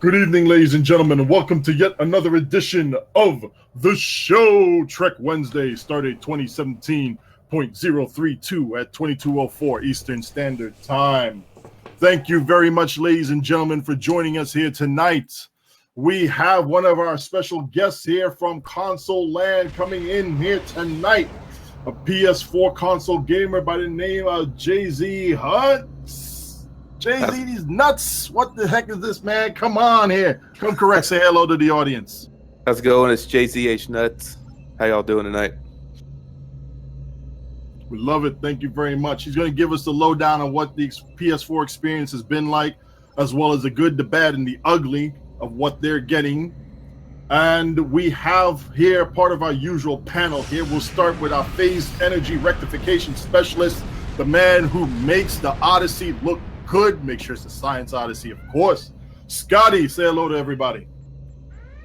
Good evening, ladies and gentlemen, and welcome to yet another edition of the show. Trek Wednesday, stardate 2017.032 at 22:04 Eastern Standard Time. Thank you very much, ladies and gentlemen, for joining us here tonight. We have one of our special guests here from Console Land coming in here tonight, a PS4 console gamer by the name of ZEFilms. Jay-Z, these nuts. What the heck is this, man? Come on here. Come correct. Say hello to the audience. How's it going? It's JZH Nuts. How y'all doing tonight? We love it. Thank you very much. He's going to give us the lowdown on what the PS4 experience has been like, as well as the good, the bad, and the ugly of what they're getting. And we have here part of our usual panel here. We'll start with our phased energy rectification specialist, the man who makes the Odyssey look good. Make sure it's a science Odyssey, of course. Scotty, say hello to everybody.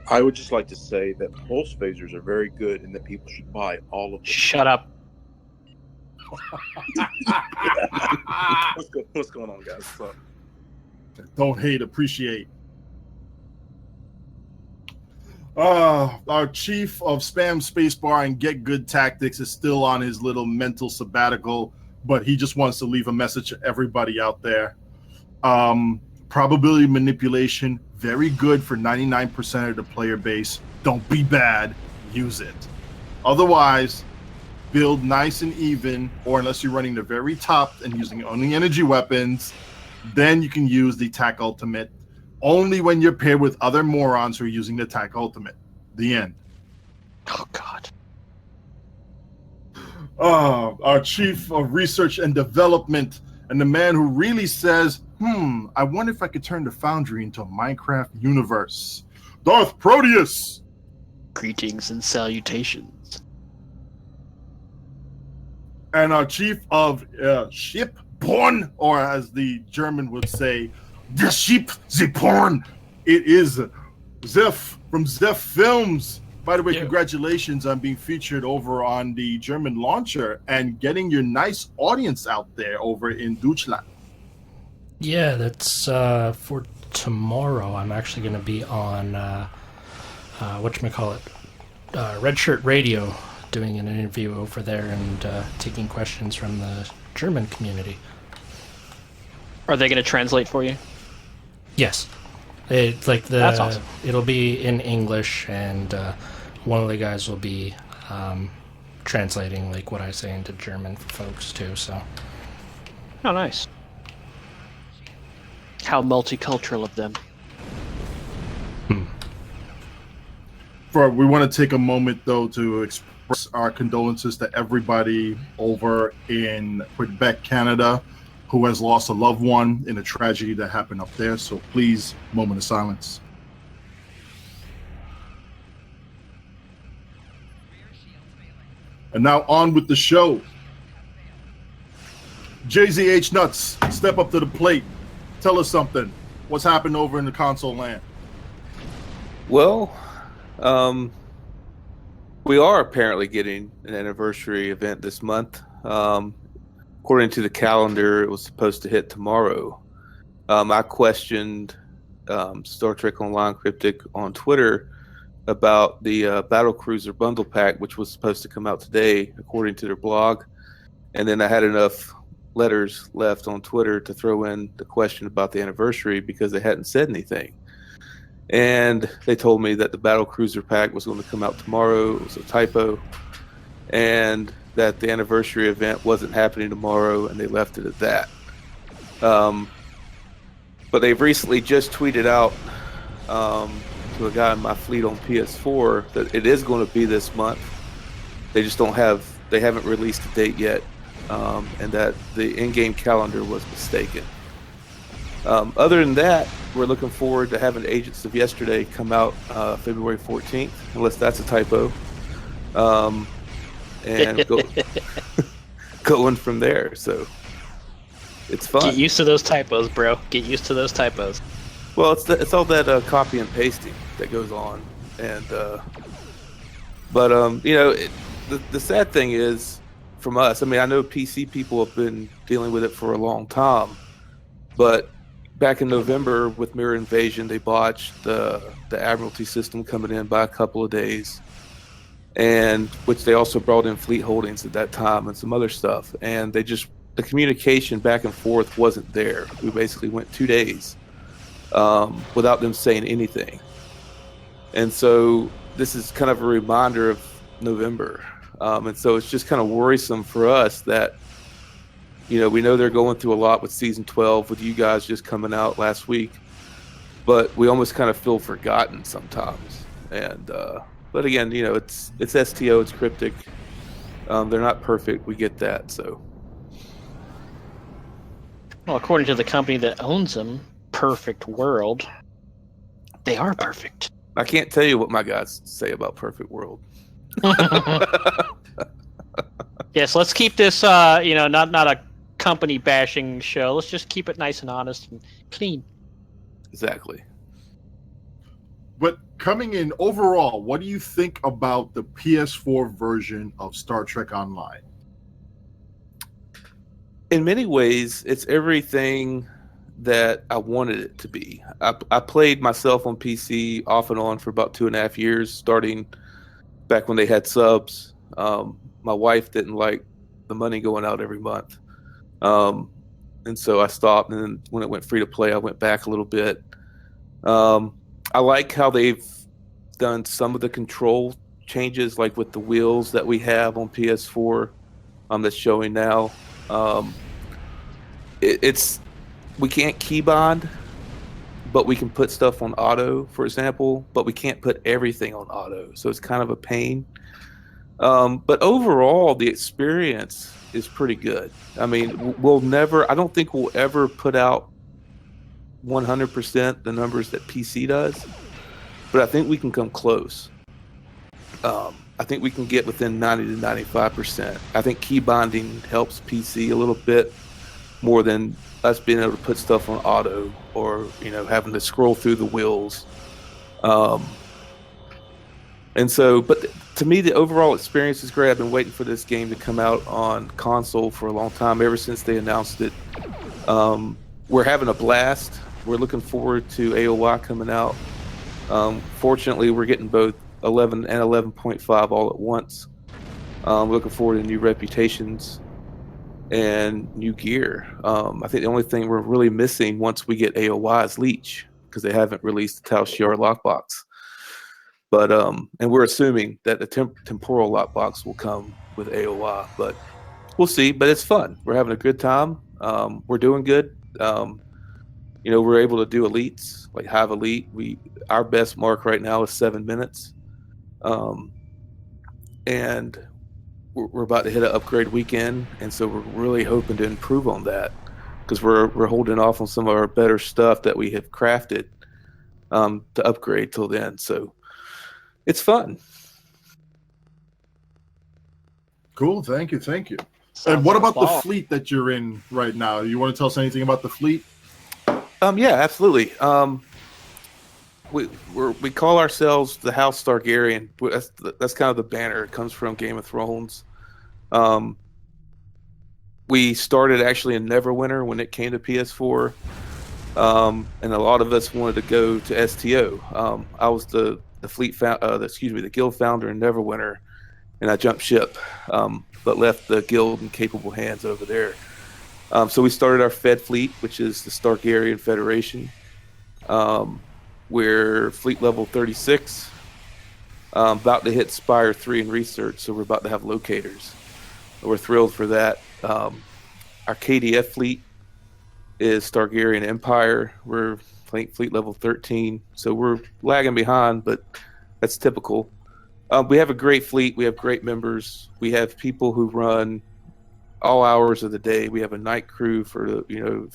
I would just like to say that pulse phasers are very good and that people should buy all of them. Shut up. What's going on, guys? So, don't hate, appreciate. Our chief of Spam Spacebar and Get Good Tactics is still on his little mental sabbatical, but he just wants to leave a message to everybody out there. Probability manipulation, very good for 99% of the player base. Don't be bad, use it. Otherwise, build nice and even, or unless you're running the very top and using only energy weapons, then you can use the attack ultimate only when you're paired with other morons who are using the attack ultimate. The end. Oh, God. Our chief of research and development, and the man who really says, I wonder if I could turn the Foundry into a Minecraft universe. Darth Protius. Greetings and salutations. And our chief of shipborn, or as the German would say, the ship, the porn. It is Zef from ZEFilms. By the way, Congratulations on being featured over on the German launcher and getting your nice audience out there over in Deutschland. Yeah, that's for tomorrow. I'm actually going to be on, Red Shirt Radio, doing an interview over there and taking questions from the German community. Are they going to translate for you? Yes. That's awesome. It'll be in English, and one of the guys will be translating like what I say into German for folks too. So. Oh, nice. How multicultural of them. We want to take a moment though to express our condolences to everybody over in Quebec, Canada, who has lost a loved one in a tragedy that happened up there. So please, moment of silence. And now on with the show. JZH Nuts, step up to the plate. Tell us something. What's happened over in the console land? Well, we are apparently getting an anniversary event this month. According to the calendar, it was supposed to hit tomorrow. I questioned Star Trek Online Cryptic on Twitter about the Battlecruiser bundle pack, which was supposed to come out today, according to their blog. And then I had enough letters left on Twitter to throw in the question about the anniversary because they hadn't said anything. And they told me that the Battlecruiser pack was going to come out tomorrow. It was a typo. And that the anniversary event wasn't happening tomorrow, and they left it at that. But they've recently just tweeted out to a guy in my fleet on PS4 that it is going to be this month. They just haven't released a date yet, and that the in-game calendar was mistaken. Other than that, we're looking forward to having Agents of Yesterday come out February 14th, unless that's a typo. And going from there. So it's fun. Get used to those typos, bro. Get used to those typos. Well, it's all that copy and pasting that goes on, and the sad thing is, from us, I mean, I know PC people have been dealing with it for a long time, but back in November with Mirror Invasion, they botched the Admiralty system coming in by a couple of days, and which they also brought in fleet holdings at that time and some other stuff. And the communication back and forth wasn't there. We basically went 2 days without them saying anything. And so this is kind of a reminder of November. And so it's just kind of worrisome for us that, you know, we know they're going through a lot with season 12 with you guys just coming out last week, but we almost kind of feel forgotten sometimes. And, but again, you know, it's STO, it's cryptic. They're not perfect. We get that. So, well, according to the company that owns them, Perfect World, they are perfect. I can't tell you what my guys say about Perfect World. Yes, let's keep this, you know, not a company bashing show. Let's just keep it nice and honest and clean. Exactly. But coming in overall, what do you think about the PS4 version of Star Trek Online? In many ways, it's everything that I wanted it to be. I played myself on PC off and on for about 2.5 years, starting back when they had subs. My wife didn't like the money going out every month. And so I stopped, and then when it went free to play, I went back a little bit. I like how they've done some of the control changes, like with the wheels that we have on PS4 that's showing now. We can't keybond, but we can put stuff on auto, for example, but we can't put everything on auto. So it's kind of a pain. But overall, the experience is pretty good. I mean, I don't think we'll ever put out 100% the numbers that PC does, but I think we can come close. I think we can get within 90 to 95%. I think key bonding helps PC a little bit more than us being able to put stuff on auto, or, you know, having to scroll through the wheels. And so, but to me, the overall experience is great. I've been waiting for this game to come out on console for a long time, ever since they announced it. We're having a blast. We're looking forward to AOY coming out. Fortunately, we're getting both 11 and 11.5 all at once. Looking forward to new reputations and new gear. I think the only thing we're really missing once we get AOY is Leech, because they haven't released the Tal Shiar lockbox. But and we're assuming that the temporal lockbox will come with AOY, but we'll see. But it's fun. We're having a good time. We're doing good. You know, we're able to do elites, like Hive Elite. Our best mark right now is 7 minutes. And we're about to hit an upgrade weekend, and so we're really hoping to improve on that, because we're holding off on some of our better stuff that we have crafted to upgrade till then. So it's fun. Cool. Thank you. Thank you. Sounds And what about the fall. fleet that you're in right now? You want to tell us anything about the fleet? Yeah, absolutely. We call ourselves the House Targaryen. That's kind of the banner. It comes from Game of Thrones. We started actually in Neverwinter when it came to PS4, and a lot of us wanted to go to STO. I was the guild founder in Neverwinter, and I jumped ship, but left the guild in capable hands over there. So we started our Fed fleet, which is the Targaryen Federation. We're fleet level 36, about to hit Spire 3 in research, so we're about to have locators. We're thrilled for that. Our KDF fleet is Targaryen Empire. We're fleet level 13, so we're lagging behind, but that's typical. We have a great fleet. We have great members. We have people who run all hours of the day. We have a night crew for, you know,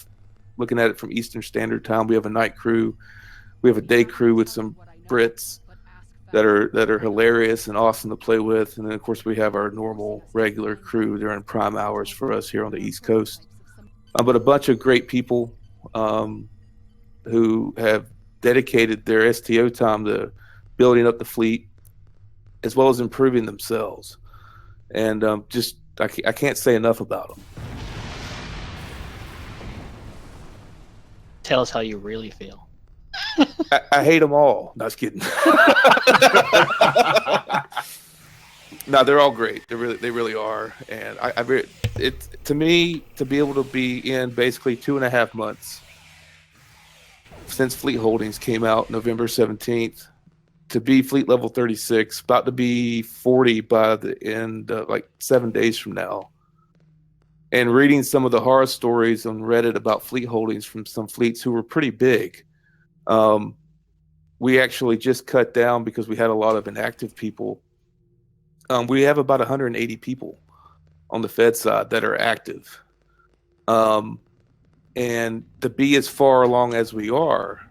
looking at it from Eastern Standard Time. We have a night crew. We have a day crew with some Brits that are hilarious and awesome to play with. And then, of course, we have our normal, regular crew during prime hours for us here on the East Coast. But a bunch of great people who have dedicated their STO time to building up the fleet, as well as improving themselves. And I can't say enough about them. Tell us how you really feel. I hate them all. No, just kidding. No, they're all great. They really are. And to me, to be able to be in basically 2.5 months since Fleet Holdings came out November 17th, to be fleet level 36, about to be 40 by the end, like 7 days from now. And reading some of the horror stories on Reddit about fleet holdings from some fleets who were pretty big. We actually just cut down because we had a lot of inactive people. We have about 180 people on the Fed side that are active. And to be as far along as we are,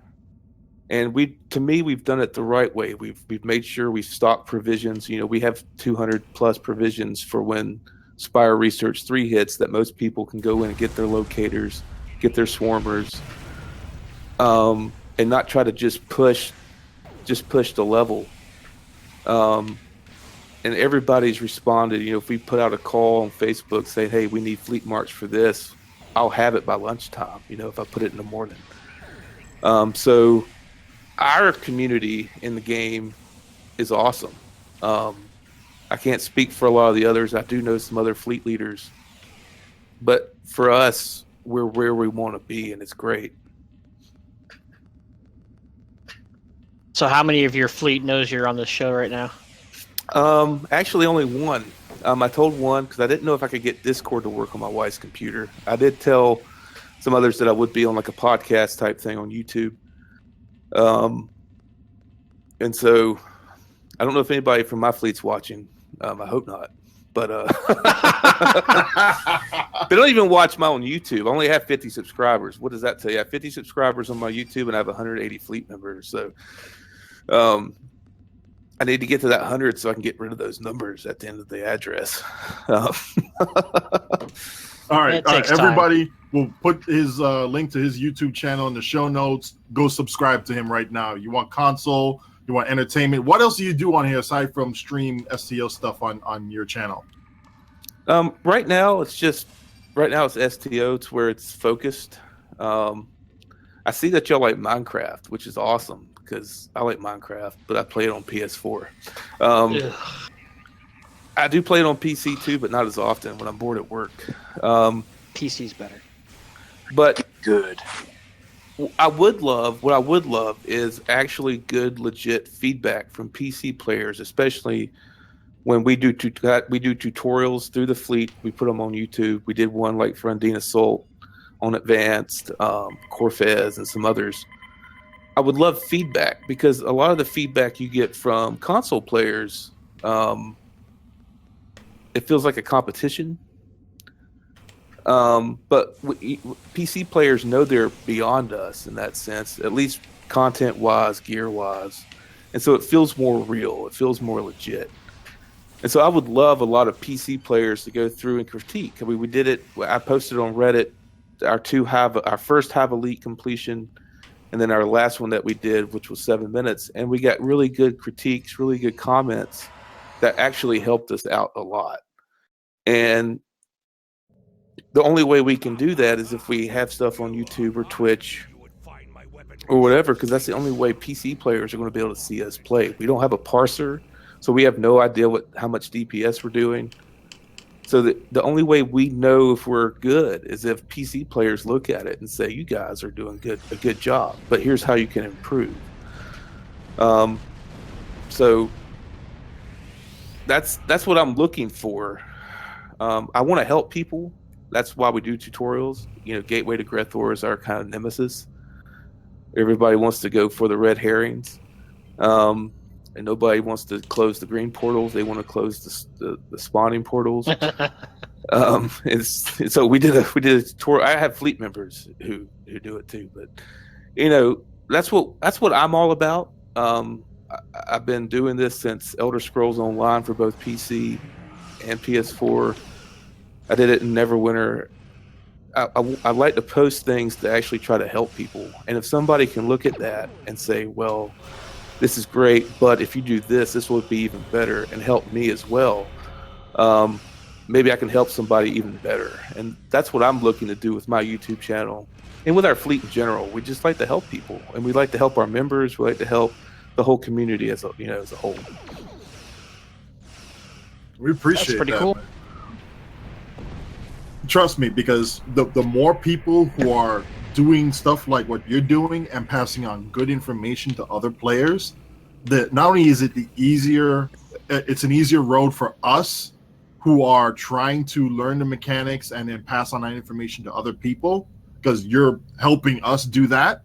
and to me, we've done it the right way. We've made sure we stock provisions. You know, we have 200 plus provisions for when Spire Research 3 hits, that most people can go in and get their locators, get their swarmers, and not try to just push the level. And everybody's responded. You know, if we put out a call on Facebook saying, hey, we need Fleet March for this, I'll have it by lunchtime, you know, if I put it in the morning. So our community in the game is awesome. I can't speak for a lot of the others. I do know some other fleet leaders. But for us, we're where we want to be, and it's great. So how many of your fleet knows you're on the show right now? Actually, only one. I told one because I didn't know if I could get Discord to work on my wife's computer. I did tell some others that I would be on like a podcast type thing on YouTube. And so I don't know if anybody from my fleet's watching. I hope not. But they don't even watch my own YouTube. I only have 50 subscribers. What does that tell you? I have 50 subscribers on my YouTube and I have 180 fleet members. So I need to get to that 100 so I can get rid of those numbers at the end of the address. All right. Everybody will put his link to his YouTube channel in the show notes. Go subscribe to him right now. You want console, you want entertainment. What else do you do on here aside from stream STO stuff on your channel? Right now it's STO. It's where it's focused. I see that y'all like Minecraft, which is awesome because I like Minecraft, but I play it on PS4. I do play it on PC too, but not as often when I'm bored at work. PC's better. But good. What I would love is actually good, legit feedback from PC players, especially when we do tutorials through the fleet. We put them on YouTube. We did one like for Undine Assault on Advanced, Corfez, and some others. I would love feedback because a lot of the feedback you get from console players, it feels like a competition. But PC players know they're beyond us in that sense, at least content-wise, gear-wise. And so it feels more real. It feels more legit. And so I would love a lot of PC players to go through and critique. I mean, we did it. I posted on Reddit our first Have Elite completion, and then our last one that we did, which was 7 minutes. And we got really good critiques, really good comments that actually helped us out a lot. And the only way we can do that is if we have stuff on YouTube or Twitch or whatever, because that's the only way PC players are going to be able to see us play. We don't have a parser, so we have no idea how much DPS we're doing. So the only way we know if we're good is if PC players look at it and say, you guys are doing a good job, but here's how you can improve. So that's what I'm looking for. I want to help people. That's why we do tutorials. You know, Gateway to Grethor is our kind of nemesis. Everybody wants to go for the red herrings. And nobody wants to close the green portals. They want to close the spawning portals. So we did a tutorial. I have fleet members who do it too. But you know, that's what I'm all about. I've been doing this since Elder Scrolls Online for both PC and PS4. I did it in Neverwinter. I like to post things to actually try to help people. And if somebody can look at that and say, well, this is great, but if you do this, this will be even better and help me as well. maybe I can help somebody even better. And that's what I'm looking to do with my YouTube channel and with our fleet in general. We just like to help people, and we like to help our members. We like to help the whole community as a whole. We appreciate That's pretty that, cool. man. Trust me, because the more people who are doing stuff like what you're doing and passing on good information to other players, that not only is it it's an easier road for us who are trying to learn the mechanics and then pass on that information to other people, because you're helping us do that,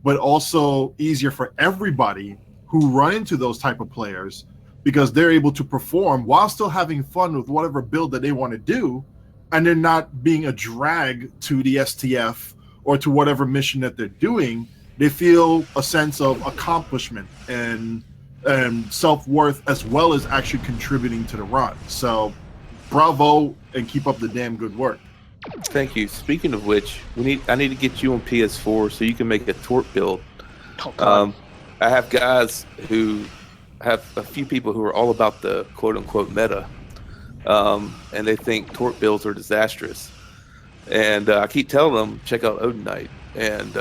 but also easier for everybody who run into those type of players, because they're able to perform while still having fun with whatever build that they want to do, and they're not being a drag to the STF or to whatever mission that they're doing. They feel a sense of accomplishment and self-worth, as well as actually contributing to the run. So bravo, and keep up the damn good work. Thank you. Speaking of which, I need to get you on PS4 so you can make a torp build. Oh, God. I have guys who have a few people who are all about the quote-unquote meta, and they think torp builds are disastrous. And I keep telling them, check out Odin Knight. And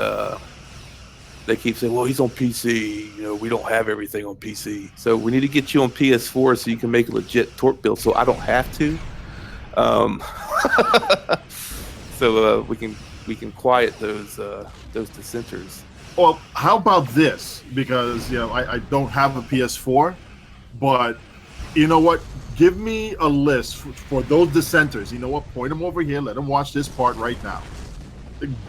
they keep saying, well, he's on PC. We don't have everything on PC. So we need to get you on PS4 so you can make a legit torp build so I don't have to. So we can quiet those dissenters. Well, how about this? Because I don't have a PS4, but you know what? Give me a list for those dissenters. You know what? Point them over here. Let them watch this part right now.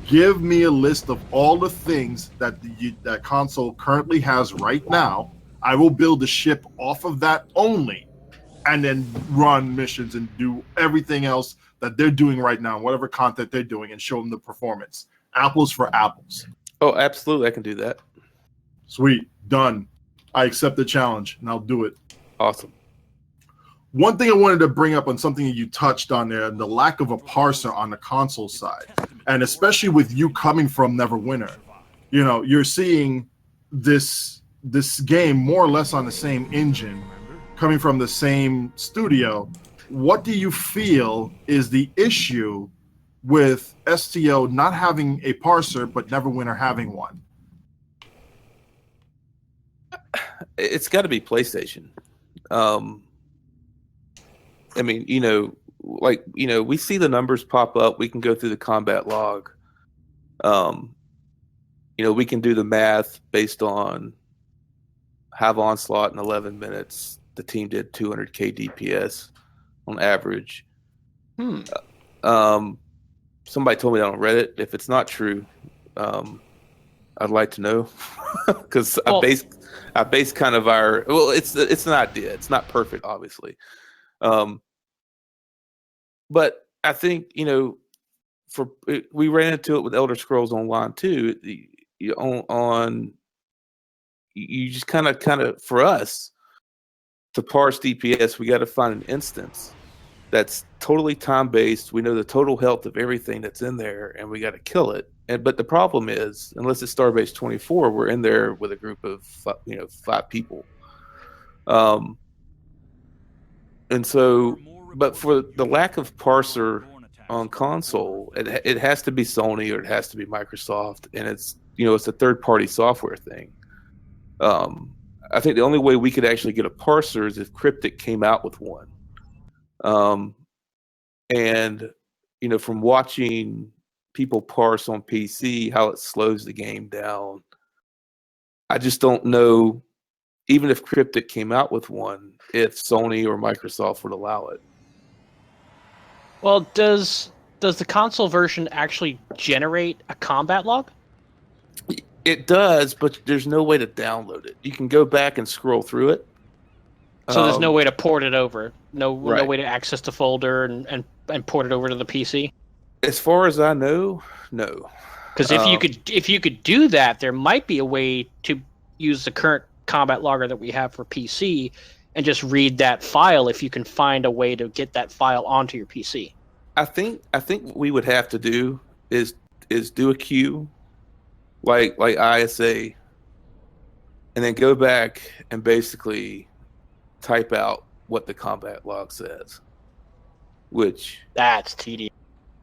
Give me a list of all the things that that console currently has right now. I will build a ship off of that only, and then run missions and do everything else that they're doing right now, whatever content they're doing, and show them the performance. Apples for apples. Oh, absolutely. I can do that. Sweet. Done. I accept the challenge, and I'll do it. Awesome. One thing I wanted to bring up on something that you touched on there, the lack of a parser on the console side, and especially with you coming from Neverwinter, you're seeing this game more or less on the same engine, coming from the same studio. What do you feel is the issue with STO not having a parser, but Neverwinter having one? It's got to be PlayStation. I mean, we see the numbers pop up. We can go through the combat log. We can do the math based on have onslaught in 11 minutes. The team did 200k DPS on average. Somebody told me that on Reddit. If it's not true, I'd like to know, because I base kind of our, it's an idea. It's not perfect, obviously. But I think, we ran into it with Elder Scrolls Online too. You just kind of, for us to parse DPS, we got to find an instance that's totally time-based. We know the total health of everything that's in there, and we got to kill it. But the problem is, unless it's Starbase 24, we're in there with a group of 5 people. And so, but for the lack of parser on console, it has to be Sony or it has to be Microsoft, and it's a third-party software thing. I think the only way we could actually get a parser is if Cryptic came out with one. And from watching people parse on PC, how it slows the game down, I just don't know, even if Cryptic came out with one, if Sony or Microsoft would allow it. Well, does the console version actually generate a combat log? It does, but there's no way to download it. You can go back and scroll through it. So there's no way to port it over. No Right. way to access the folder and port it over to the PC. As far as I know, no. Because if you could do that, there might be a way to use the current combat logger that we have for PC and just read that file if you can find a way to get that file onto your PC. I think what we would have to do is do a queue like ISA, and then go back and basically type out what the combat log says. which That's tedious.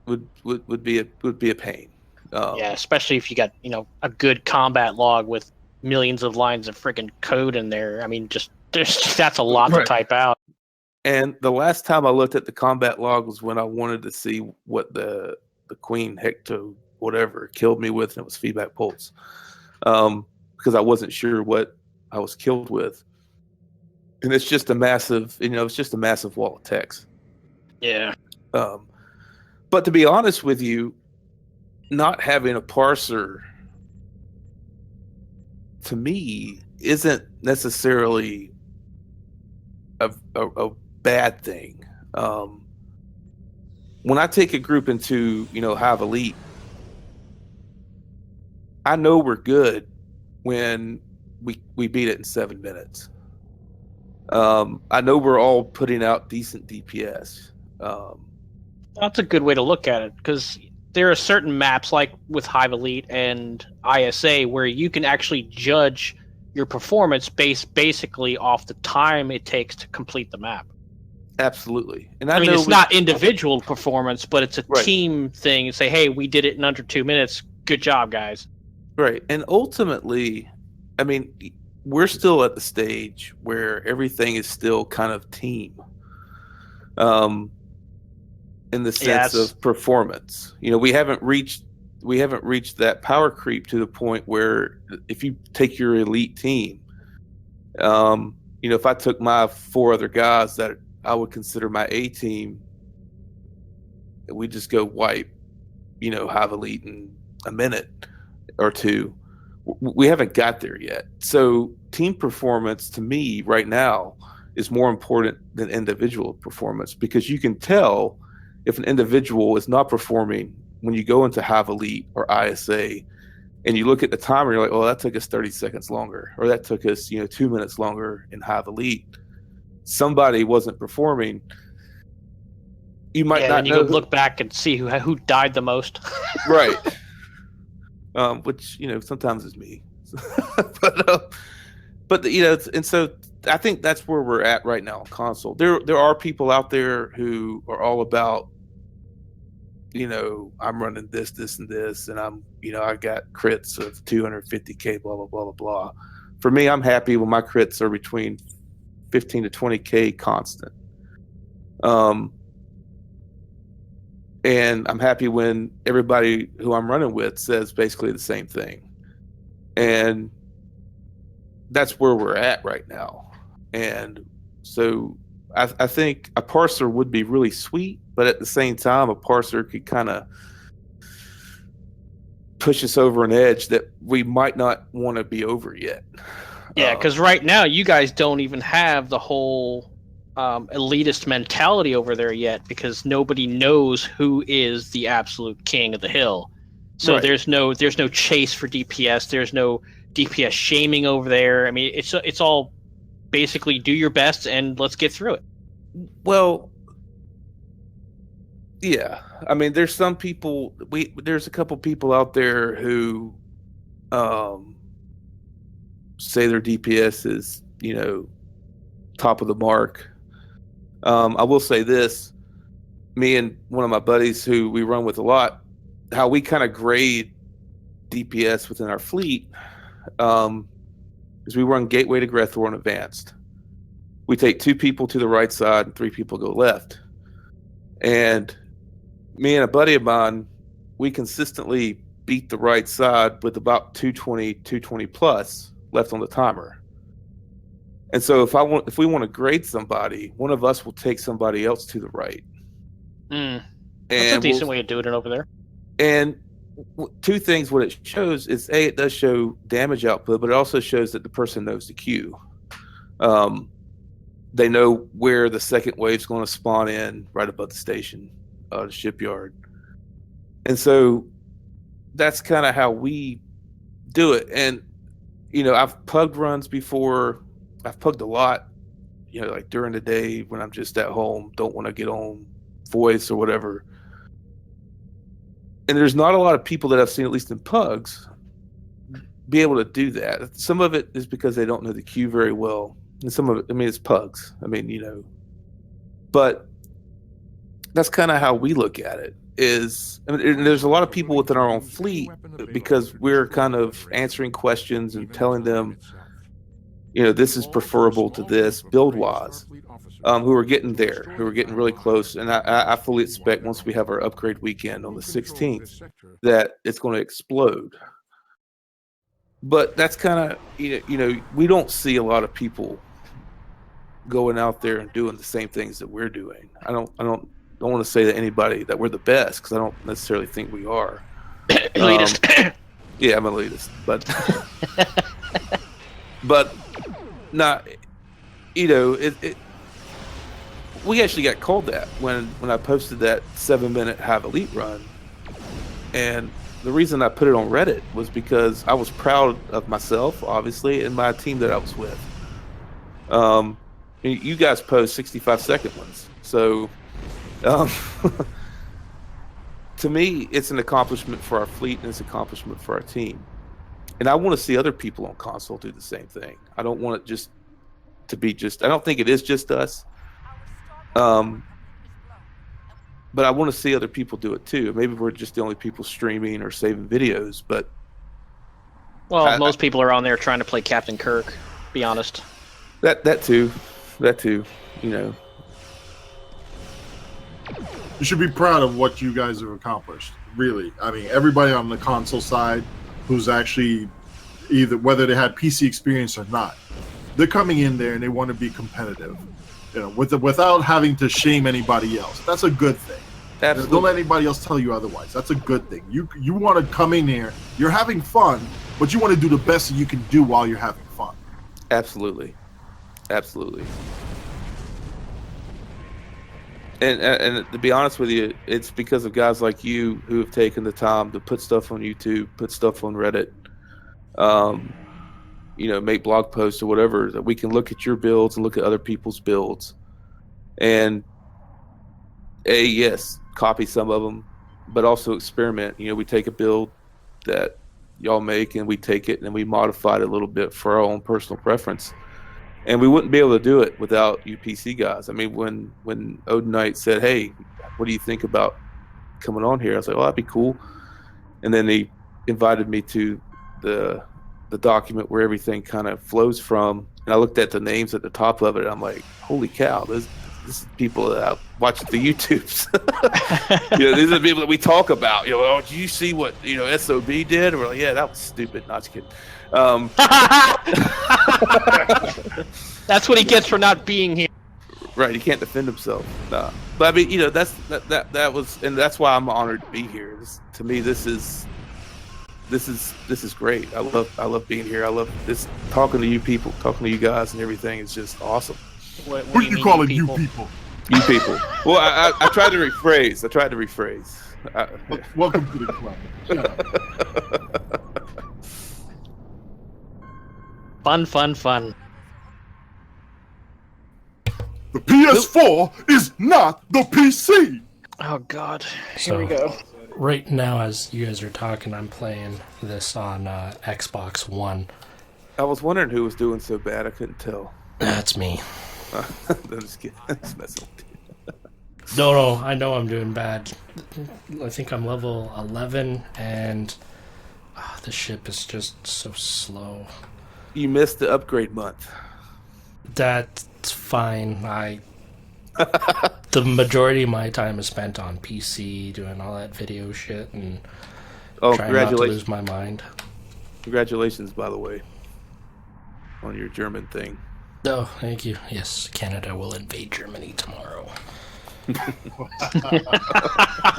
would be a pain. Yeah, especially if you got a good combat log with millions of lines of freaking code in there. I mean, that's a lot to type out. And the last time I looked at the combat log was when I wanted to see what the Queen Hecto whatever killed me with, and it was feedback pulse, because I wasn't sure what I was killed with. And it's just a massive, wall of text. Yeah. But to be honest with you, not having a parser to me isn't necessarily a bad thing. When I take a group into, Hive Elite, I know we're good when we beat it in 7 minutes. I know we're all putting out decent DPS. That's a good way to look at it, because there are certain maps, like with Hive Elite and ISA, where you can actually judge your performance based basically off the time it takes to complete the map. Absolutely. And I mean, it's not individual performance, but it's a team thing. Say, hey, we did it in under 2 minutes. Good job, guys. Right. And ultimately, I mean, we're still at the stage where everything is still kind of team. In the sense of performance. We haven't reached that power creep to the point where if you take your elite team, if I took my 4 other guys that I would consider my A team, we just go wipe, Hive Elite in a minute or two. We haven't got there yet. So team performance to me right now is more important than individual performance, because you can tell if an individual is not performing when you go into Hive Elite or ISA and you look at the timer, you're like, oh, that took us 30 seconds longer, or that took us 2 minutes longer in Hive Elite. Somebody wasn't performing. You might not know. You could look back and see who died the most. Right. Which sometimes is me. but and so I think that's where we're at right now on console. There are people out there who are all about, I'm running this and this, and I'm I got crits of 250k, blah blah blah blah blah. For me, I'm happy when my crits are between 15 to 20k constant. And I'm happy when everybody who I'm running with says basically the same thing. And that's where we're at right now. And so I think a parser would be really sweet, but at the same time, a parser could kind of push us over an edge that we might not want to be over yet. Yeah, because right now you guys don't even have the whole elitist mentality over there yet, because nobody knows who is the absolute king of the hill. So there's no chase for DPS. There's no DPS shaming over there. I mean, it's all basically do your best and let's get through it. Well, yeah. I mean, there's some people. There's a couple people out there who say their DPS is top of the mark. I will say this: me and one of my buddies who we run with a lot, how we kind of grade DPS within our fleet is we run Gateway to Grethor and Advanced. We take 2 people to the right side and 3 people go left. And me and a buddy of mine, we consistently beat the right side with about 220 plus left on the timer. And so if we want to grade somebody, one of us will take somebody else to the right. That's a decent way of doing it over there. And 2 things what it shows is, A, it does show damage output, but it also shows that the person knows the queue. They know where the second wave's going to spawn in right above the station, the shipyard. And so that's kind of how we do it. And, I've pugged runs before. I've pugged a lot, like during the day when I'm just at home, don't want to get on voice or whatever. And there's not a lot of people that I've seen, at least in pugs, be able to do that. Some of it is because they don't know the queue very well. And some of it, it's pugs. But that's kind of how we look at it. There's a lot of people within our own fleet, because we're kind of answering questions and telling them, this is preferable to this build-wise, who are getting there, who are getting really close. And I fully expect once we have our upgrade weekend on the 16th that it's going to explode. But that's kind of, we don't see a lot of people going out there and doing the same things that we're doing. I don't want to say that anybody that we're the best, because I don't necessarily think we are. Elitist. Yeah, I'm an elitist, but not. We actually got called that when I posted that 7-minute Hive Elite run, and the reason I put it on Reddit was because I was proud of myself, obviously, and my team that I was with. You guys post 65-second ones, so to me, it's an accomplishment for our fleet and it's an accomplishment for our team. And I want to see other people on console do the same thing. I don't want it just to be I don't think it is just us. But I want to see other people do it too. Maybe we're just the only people streaming or saving videos, but most people are on there trying to play Captain Kirk, be honest. That too. You should be proud of what you guys have accomplished. Really, I mean, everybody on the console side who's actually whether they had PC experience or not, they're coming in there and they want to be competitive, without having to shame anybody else. That's a good thing. Absolutely. Don't let anybody else tell you otherwise. That's a good thing. You want to come in here, you're having fun, but you want to do the best that you can do while you're having fun. Absolutely. And to be honest with you, it's because of guys like you who have taken the time to put stuff on YouTube, put stuff on Reddit, make blog posts or whatever, that we can look at your builds and look at other people's builds, and yes, copy some of them, but also experiment. We take a build that y'all make and we take it and we modify it a little bit for our own personal preference. And we wouldn't be able to do it without you PC guys. I mean, when Odin Knight said, "Hey, what do you think about coming on here?" I was like, "Oh, that'd be cool." And then he invited me to the document where everything kind of flows from. And I looked at the names at the top of it, and I'm like, "Holy cow! This is people that watch the YouTubes. These are the people that we talk about. Oh, did you see what SOB did?" And we're like, "Yeah, that was stupid." Not just kidding. That's what he gets for not being here. Right, he can't defend himself. But I mean, that was, and that's why I'm honored to be here. To me, this is great. I love being here. I love this, talking to you people, talking to you guys, and everything is just awesome. What are you calling you people? You people. Well, I tried to rephrase. Welcome to the club. Shut up. Fun. The PS4 is not the PC. Oh God! So, Here we go. Right now, as you guys are talking, I'm playing this on Xbox One. I was wondering who was doing so bad. I couldn't tell. That's me. I'm just kidding. I'm just messing with you. No, I know I'm doing bad. I think I'm level 11, and the ship is just so slow. You missed the upgrade month. That's fine. The majority of my time is spent on PC doing all that video shit and trying not to lose my mind. Congratulations, by the way, on your German thing. Oh, thank you. Yes, Canada will invade Germany tomorrow. That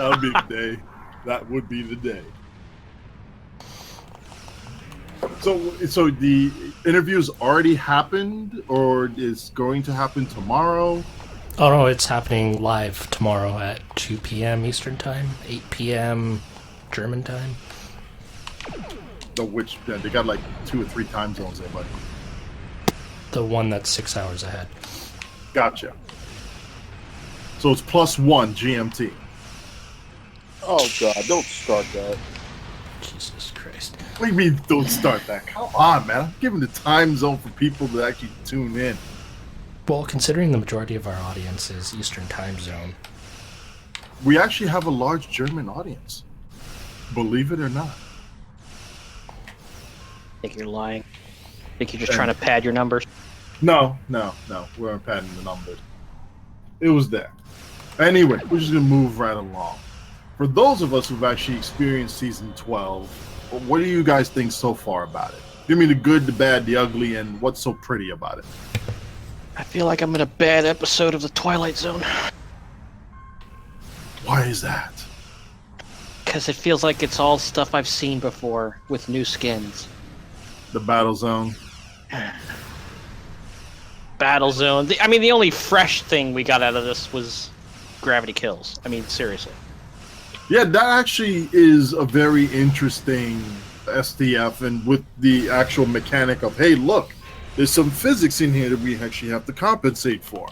would be the day. That would be the day. So the interview's already happened, or is going to happen tomorrow? Oh no, it's happening live tomorrow at 2 p.m. Eastern Time, 8 p.m. German time. They got like 2 or 3 time zones there, buddy. The one that's 6 hours ahead. Gotcha. So it's +1 GMT. Oh God! Don't start that. Jesus Christ. What do you mean, don't start that? Come on, man. I'm giving the time zone for people to actually tune in. Well, considering the majority of our audience is Eastern Time Zone, we actually have a large German audience. Believe it or not. I think you're lying. I think you're just trying to pad your numbers. No. We weren't padding the numbers. It was there. Anyway, we're just going to move right along. For those of us who've actually experienced Season 12, what do you guys think so far about it? Give me the good, the bad, the ugly, and what's so pretty about it. I feel like I'm in a bad episode of The Twilight Zone. Why is that? Because it feels like it's all stuff I've seen before with new skins. The Battle Zone. Battle Zone. The only fresh thing we got out of this was gravity kills. I mean, seriously. Yeah, that actually is a very interesting STF, and with the actual mechanic of, hey, look, there's some physics in here that we actually have to compensate for.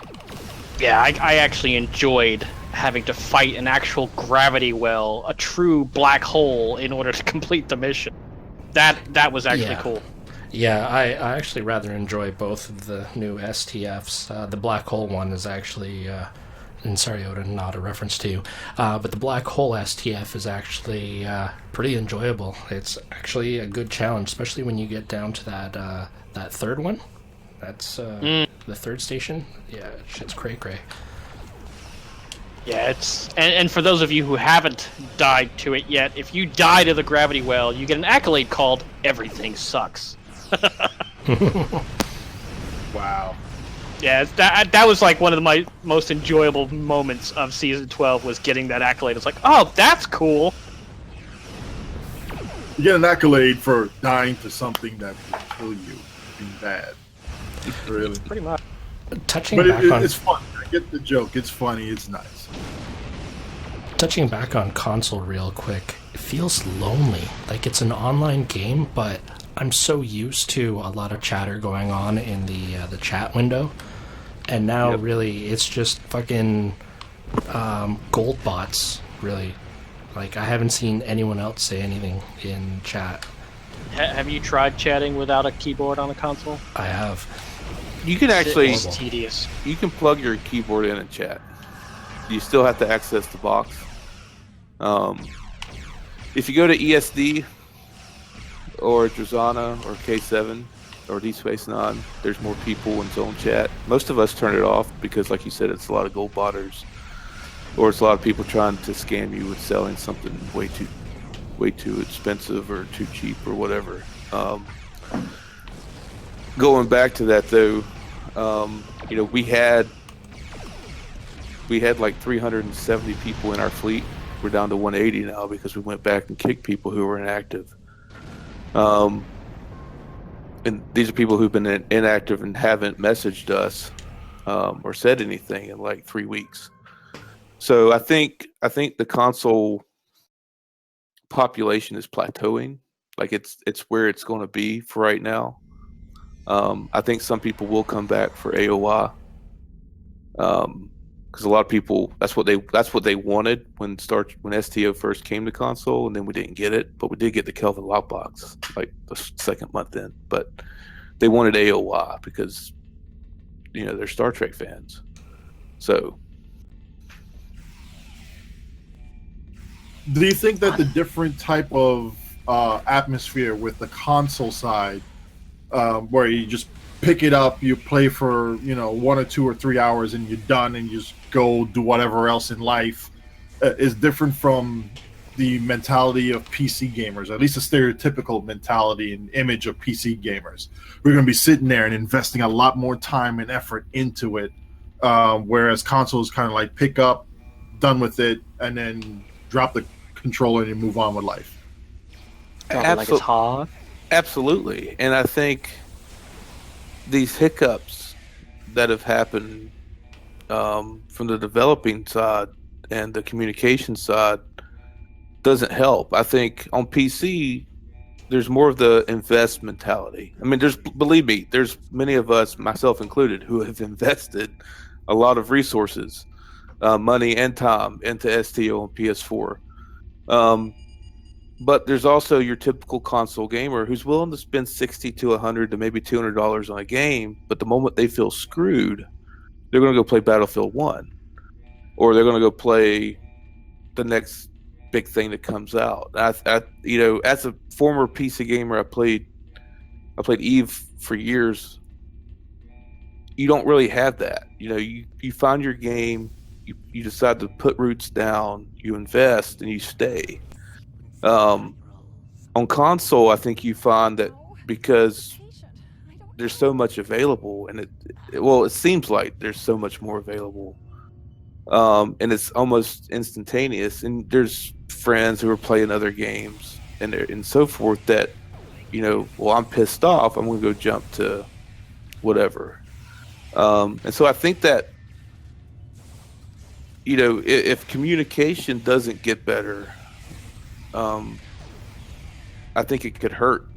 Yeah, I actually enjoyed having to fight an actual gravity well, a true black hole, in order to complete the mission. That was actually cool. Yeah, I actually rather enjoy both of the new STFs. The black hole one is actually, and sorry, Oda, not a reference to you, but the black hole STF is actually pretty enjoyable. It's actually a good challenge, especially when you get down to that third one. That's the third station. Yeah, shit's cray-cray. Yeah, it's and for those of you who haven't died to it yet, if you die to the gravity well, you get an accolade called "Everything Sucks." Wow. Yeah, that was like one of my most enjoyable moments of Season 12 was getting that accolade. It's like, oh, that's cool. You get an accolade for dying to something that will kill you, being bad. Really. Pretty much. It's fun. I get the joke. It's funny. It's nice. Touching back on console real quick, it feels lonely. Like it's an online game, but I'm so used to a lot of chatter going on in the chat window, and now really it's just fucking gold bots. Really, like I haven't seen anyone else say anything in chat. Have you tried chatting without a keyboard on a console? I have. You can actually, it's tedious. You can plug your keyboard in and chat. You still have to access the box. If you go to ESD or Drazana or K7 or D Space 9, there's more people in zone chat. Most of us turn it off because, like you said, it's a lot of gold botters, or it's a lot of people trying to scam you with selling something way too expensive or too cheap or whatever. Going back to that though, we had like 370 people in our fleet. We're down to 180 now because we went back and kicked people who were inactive. And these are people who've been inactive and haven't messaged us or said anything in like 3 weeks. So I think the console population is plateauing. Like it's where it's going to be for right now. I think some people will come back for AOI. Because a lot of people, that's what they wanted when STO first came to console, and then we didn't get it, but we did get the Kelvin lockbox like the second month in. But they wanted AOI because they're Star Trek fans. So, do you think that the different type of atmosphere with the console side, where you just pick it up, you play for 1 or 2 or 3 hours and you're done and you just go do whatever else in life, is different from the mentality of PC gamers, at least a stereotypical mentality and image of PC gamers? We're going to be sitting there and investing a lot more time and effort into it, whereas consoles kind of like pick up, done with it, and then drop the controller and you move on with life. Like it's hard. Absolutely. And I think these hiccups that have happened from the developing side and the communication side doesn't help. I think on PC, there's more of the invest mentality. I mean, believe me, there's many of us, myself included, who have invested a lot of resources, money and time into STO and PS4. But there's also your typical console gamer who's willing to spend $60 to $100 to maybe $200 on a game, but the moment they feel screwed, they're going to go play Battlefield 1, or they're going to go play the next big thing that comes out. I you know, as a former PC gamer, I played Eve for years. You don't really have that. You know, you find your game, you decide to put roots down, you invest, and you stay. On console, I think you find that because there's so much available, and it seems like there's so much more available, and it's almost instantaneous. And there's friends who are playing other games and so forth that, you know, well, I'm pissed off, I'm going to go jump to whatever. And so I think that, you know, if communication doesn't get better, I think it could hurt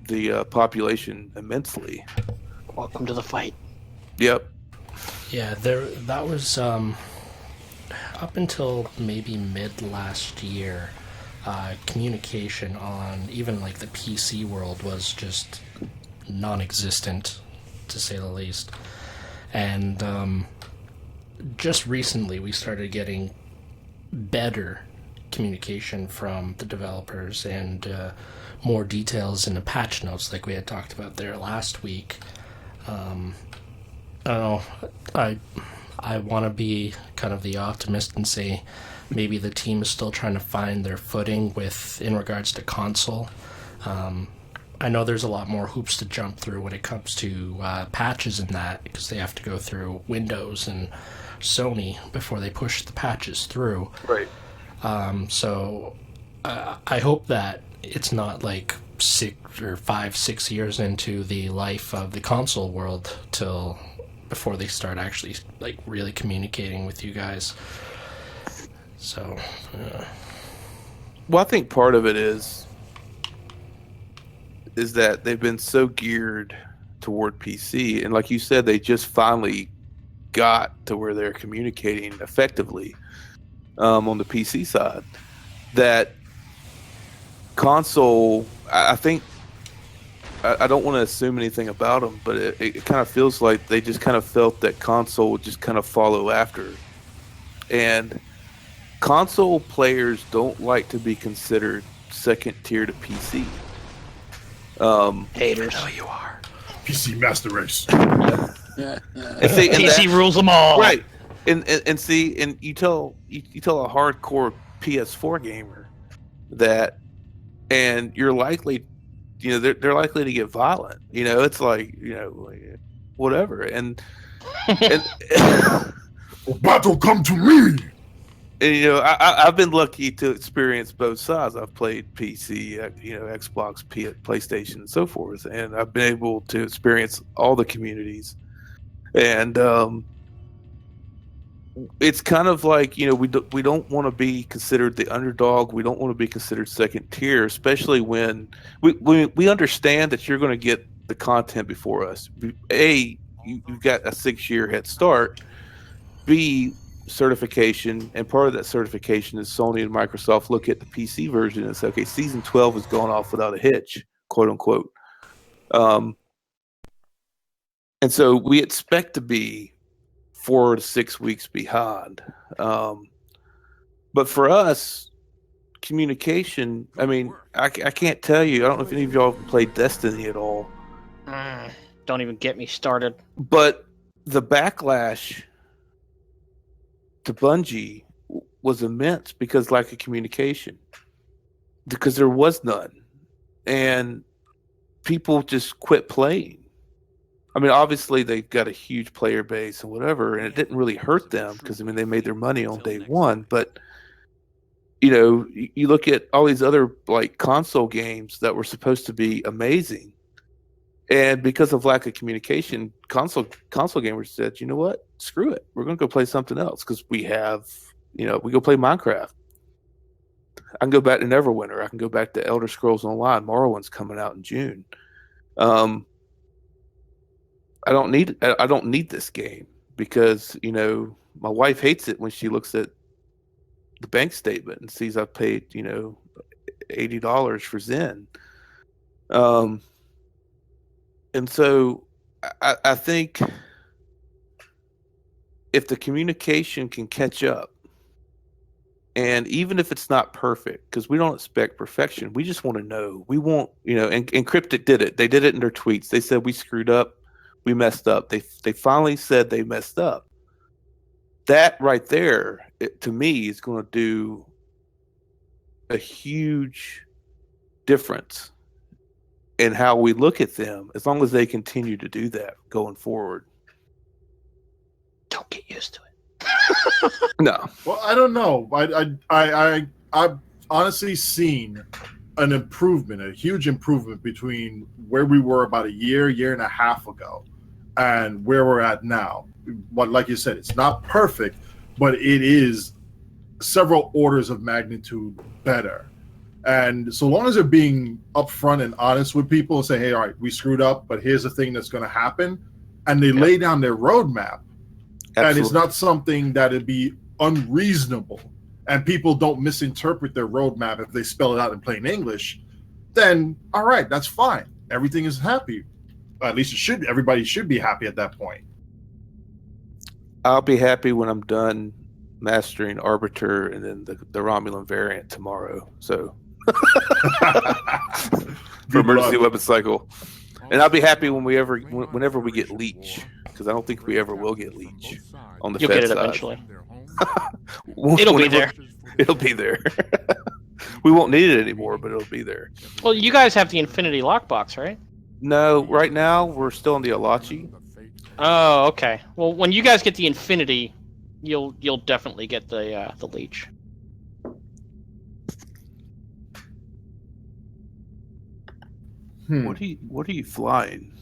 the population immensely. Welcome to the fight. Yep. Yeah, that was up until maybe mid last year. Communication on even like the PC world was just non-existent, to say the least. And just recently we started getting better communication from the developers and more details in the patch notes like we had talked about there last week. I don't know, I want to be kind of the optimist and say maybe the team is still trying to find their footing in regards to console. I know there's a lot more hoops to jump through when it comes to patches and that, because they have to go through Windows and Sony before they push the patches through. Right. So I hope that it's not like 5-6 years into the life of the console world before they start actually like really communicating with you guys. So well, I think part of it is that they've been so geared toward PC, and like you said, they just finally got to where they're communicating effectively on the PC side. That console, I think, I don't want to assume anything about them, but it kind of feels like they just kind of felt that console would just kind of follow after. And console players don't like to be considered second tier to PC. Haters. I know you are. PC Master Race. And see, and PC rules them all. Right. And see, and you tell a hardcore PS4 gamer that, and you're likely, you know, they're likely to get violent. You know, it's like, you know, whatever. And Battle come to me. And, you know, I've been lucky to experience both sides. I've played PC, you know, Xbox, PlayStation, and so forth, and I've been able to experience all the communities. And it's kind of like, you know, we don't want to be considered the underdog. We don't want to be considered second tier, especially when we understand that you're going to get the content before us. A, you've got a 6-year head start. B, certification, and part of that certification is Sony and Microsoft look at the PC version and say, okay, season 12 has gone off without a hitch, quote unquote. And so we expect to be 4 to 6 weeks behind. But for us, communication, I mean, I can't tell you, I don't know if any of y'all have played Destiny at all. Don't even get me started. But the backlash to Bungie was immense because lack of communication, because there was none, and people just quit playing. I mean, obviously they've got a huge player base and whatever, and it didn't really hurt them because, I mean, they made their money on day one. But, you know, you look at all these other like console games that were supposed to be amazing, and because of lack of communication, console gamers said, you know what? Screw it. We're going to go play something else because we have, you know, we go play Minecraft. I can go back to Neverwinter. I can go back to Elder Scrolls Online. Morrowind's coming out in June. I don't need this game because, you know, my wife hates it when she looks at the bank statement and sees I've paid, you know, $80 for Zen. And so I think if the communication can catch up, And even if it's not perfect, because we don't expect perfection, we just want to know. We want, and Cryptic did it. They did it in their tweets. They said we screwed up, we messed up. They finally said they messed up. That right there, to me, is going to do a huge difference in how we look at them, as long as they continue to do that going forward. Don't get used to it. No. Well, I don't know. I've honestly seen an improvement, a huge improvement between where we were about a year and a half ago, and where we're at now. But like you said, it's not perfect, but it is several orders of magnitude better. And so long as they're being upfront and honest with people and say, hey, all right, we screwed up, but here's the thing that's going to happen, and they lay down their roadmap. Absolutely. And it's not something that would be unreasonable, and people don't misinterpret their roadmap if they spell it out in plain English, then all right, that's fine. Everything is happy. At least it should. Everybody should be happy at that point. I'll be happy when I'm done mastering Arbiter and then the Romulan variant tomorrow. So for emergency weapon cycle, and I'll be happy whenever we get Leech, because I don't think we ever will get Leech on the You'll Fed get it side. Eventually. It'll be there. It'll be there. We won't need it anymore, but it'll be there. Well, you guys have the Infinity Lockbox, right? No, right now we're still on the Alachi. Oh, okay. Well, when you guys get the Infinity, you'll definitely get the Leech. What are you flying?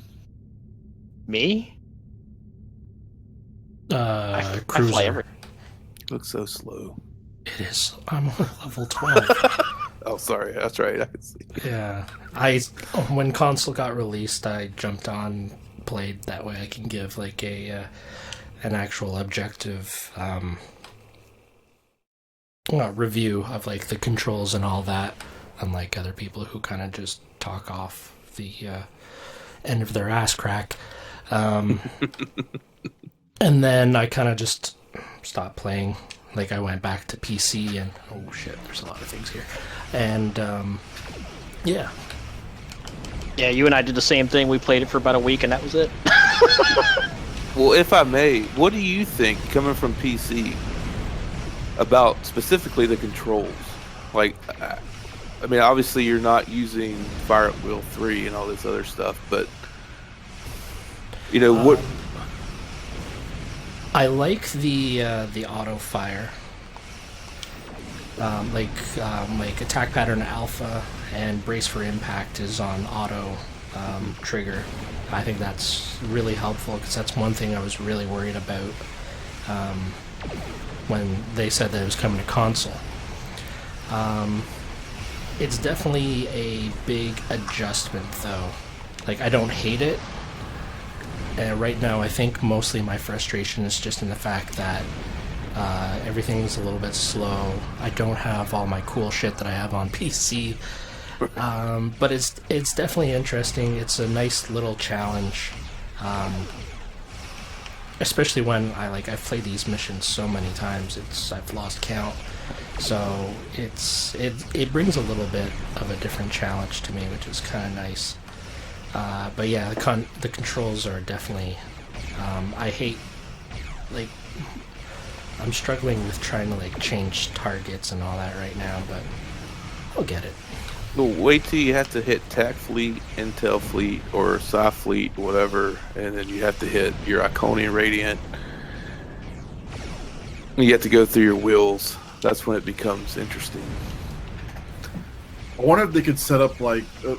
Me? Cruiser. I fly everything. Looks so slow. It is. I'm on level 12. Oh, sorry. That's right. I can see. Yeah. When console got released, I jumped on, played that way. I can give like an actual objective review of like the controls and all that, unlike other people who kind of just talk off the end of their ass crack. And then I kind of just stopped playing. Like I went back to PC and oh shit, there's a lot of things here. And yeah. Yeah, you and I did the same thing. We played it for about a week and that was it. Well, if I may, what do you think, coming from PC, about specifically the controls? Like, I mean, obviously you're not using Fire at Wheel 3 and all this other stuff, but what? I like the auto fire, like attack pattern alpha and brace for impact is on auto trigger. I think that's really helpful because that's one thing I was really worried about when they said that it was coming to console. It's definitely a big adjustment though. Like I don't hate it. Right now, I think mostly my frustration is just in the fact that everything's a little bit slow. I don't have all my cool shit that I have on PC, but it's definitely interesting. It's a nice little challenge, especially when I've played these missions so many times. I've lost count, so it brings a little bit of a different challenge to me, which is kind of nice. But yeah, the controls are definitely. I hate, I'm struggling with trying to change targets and all that right now, but I'll get it. Well, wait till you have to hit TAC Fleet, Intel Fleet, or Psi Fleet, whatever, and then you have to hit your Iconian Radiant. You have to go through your wheels. That's when it becomes interesting. I wonder if they could set up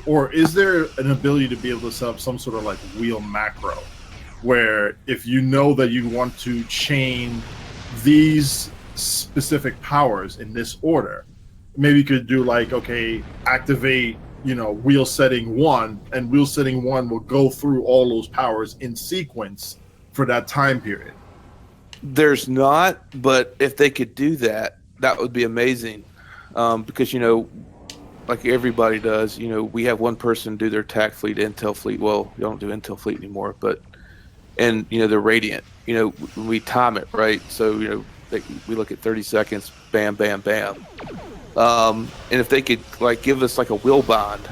or is there an ability to be able to set up some sort of wheel macro, where if you know that you want to chain these specific powers in this order, maybe you could do activate, wheel setting 1, and wheel setting 1 will go through all those powers in sequence for that time period. There's not, but if they could do that, that would be amazing. Because, like everybody does, we have one person do their TAC Fleet, Intel Fleet. Well, you don't do Intel Fleet anymore, but, and, the Radiant, we time it, right? So, we look at 30 seconds, bam, bam, bam. And if they could like give us like a wheel bond,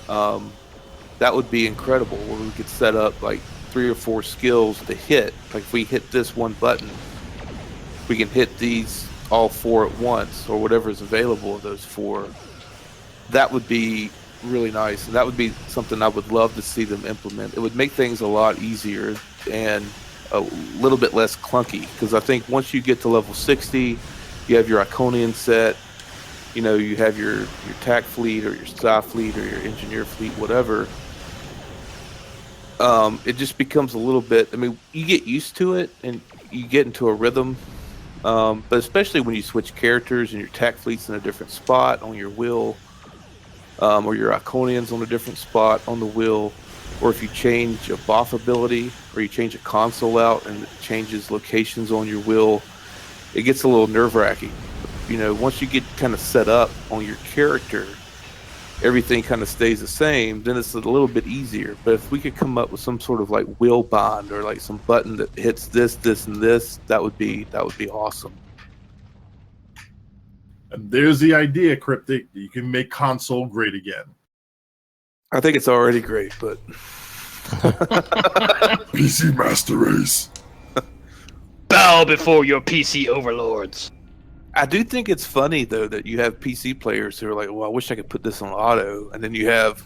that would be incredible. Where we could set up like 3 or 4 skills to hit. Like if we hit this one button, we can hit these all 4 at once, or whatever is available of those 4. That would be really nice, and that would be something I would love to see them implement. It would make things a lot easier and a little bit less clunky, because I think once you get to level 60, you have your Iconian set, you have your TAC fleet or your Sky fleet or your Engineer fleet, whatever. It just becomes a little bit, you get used to it and you get into a rhythm, but especially when you switch characters and your TAC fleet's in a different spot on your wheel, or your Iconian's on a different spot on the wheel, or if you change a buff ability or you change a console out and it changes locations on your wheel, it gets a little nerve-wracking. Once you get kind of set up on your character, everything kind of stays the same, then it's a little bit easier. But if we could come up with some sort of like wheel bond or like some button that hits this, this, and this, that would be awesome. And there's the idea, Cryptic. You can make console great again. I think it's already great, but PC Master Race. Bow before your PC overlords. I do think it's funny though that you have PC players who are like, well, I wish I could put this on auto, and then you have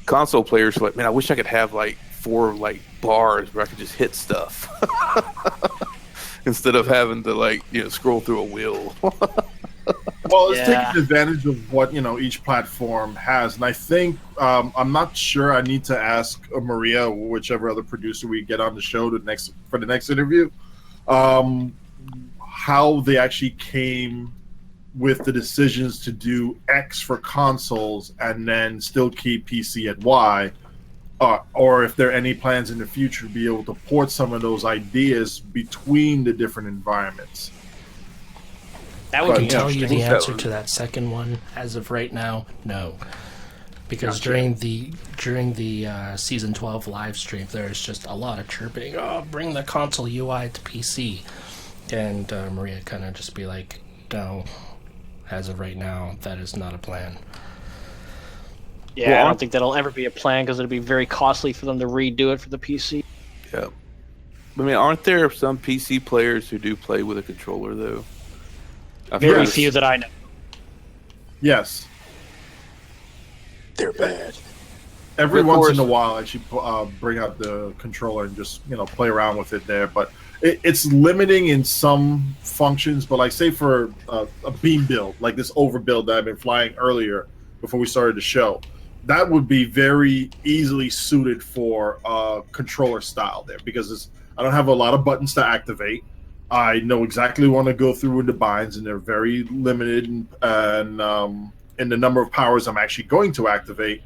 console players who are like, man, I wish I could have like 4 like bars where I could just hit stuff instead of having to scroll through a wheel. Well, it's taking advantage of what each platform has, and I think I'm not sure. I need to ask Maria, or whichever other producer we get on the show for the next interview, how they actually came with the decisions to do X for consoles and then still keep PC at Y, or if there are any plans in the future to be able to port some of those ideas between the different environments. That would be tell you the answer to that second one. As of right now, no, because during the season 12 live stream, there's just a lot of chirping. Oh, bring the console UI to PC, and Maria kind of just be like, no, as of right now, that is not a plan. Yeah, well, I don't think that'll ever be a plan because it'll be very costly for them to redo it for the PC. Yeah, aren't there some PC players who do play with a controller though? Very few that I know. Yes. They're bad. Every once in a while, I actually bring out the controller and just play around with it there. But it's limiting in some functions. But like say for a beam build, like this overbuild that I've been flying earlier before we started the show, that would be very easily suited for controller style there because I don't have a lot of buttons to activate. I know exactly what I want to go through in the binds, and they're very limited and in the number of powers I'm actually going to activate.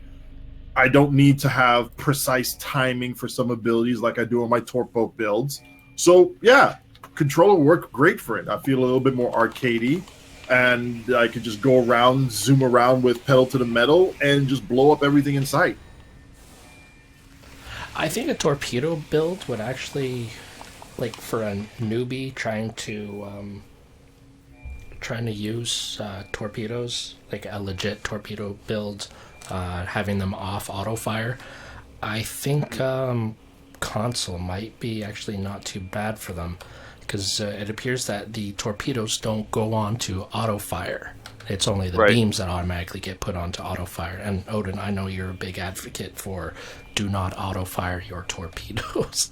I don't need to have precise timing for some abilities like I do on my Torpo builds. So, yeah, controller worked great for it. I feel a little bit more arcadey, and I could just go around, zoom around with pedal to the metal, and just blow up everything in sight. I think a torpedo build would actually... like for a newbie trying to use torpedoes, like a legit torpedo build, having them off auto fire, I think console might be actually not too bad for them, because it appears that the torpedoes don't go on to auto fire. It's only the beams that automatically get put onto auto fire. And Odin, I know you're a big advocate for do not auto fire your torpedoes.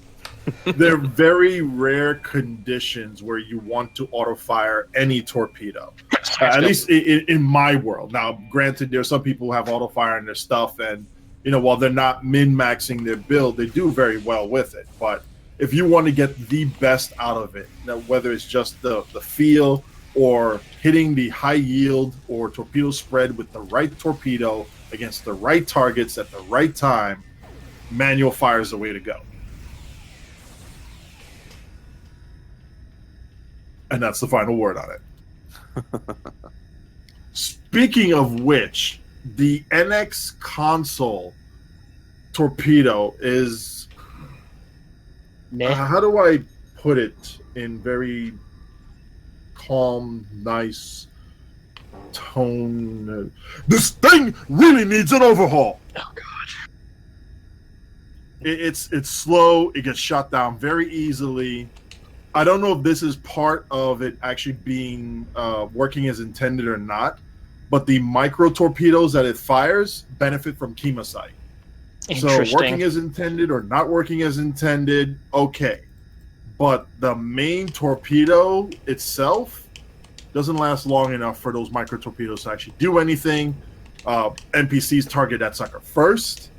There are very rare conditions where you want to auto-fire any torpedo. At least in my world. Now, granted, there are some people who have auto-fire in their stuff, and while they're not min-maxing their build, they do very well with it. But if you want to get the best out of it, whether it's just the feel or hitting the high yield or torpedo spread with the right torpedo against the right targets at the right time, manual fire is the way to go. And that's the final word on it. Speaking of which, the NX console torpedo is... how do I put it in very calm, nice tone. This thing really needs an overhaul. Oh God. It's slow. It gets shot down very easily. I don't know if this is part of it actually being working as intended or not, but the micro torpedoes that it fires benefit from chemosite. So working as intended or not working as intended, okay. But the main torpedo itself doesn't last long enough for those micro torpedoes to actually do anything. NPCs target that sucker first.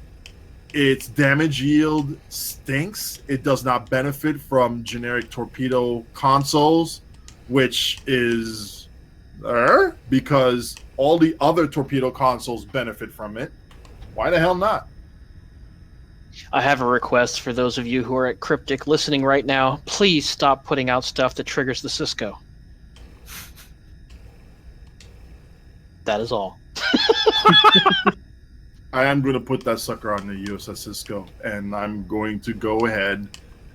Its damage yield stinks. It does not benefit from generic torpedo consoles, which is because all the other torpedo consoles benefit from it. Why the hell not? I have a request for those of you who are at Cryptic listening right now. Please stop putting out stuff that triggers the Cisco. That is all. I am going to put that sucker on the USS Cisco, and I'm going to go ahead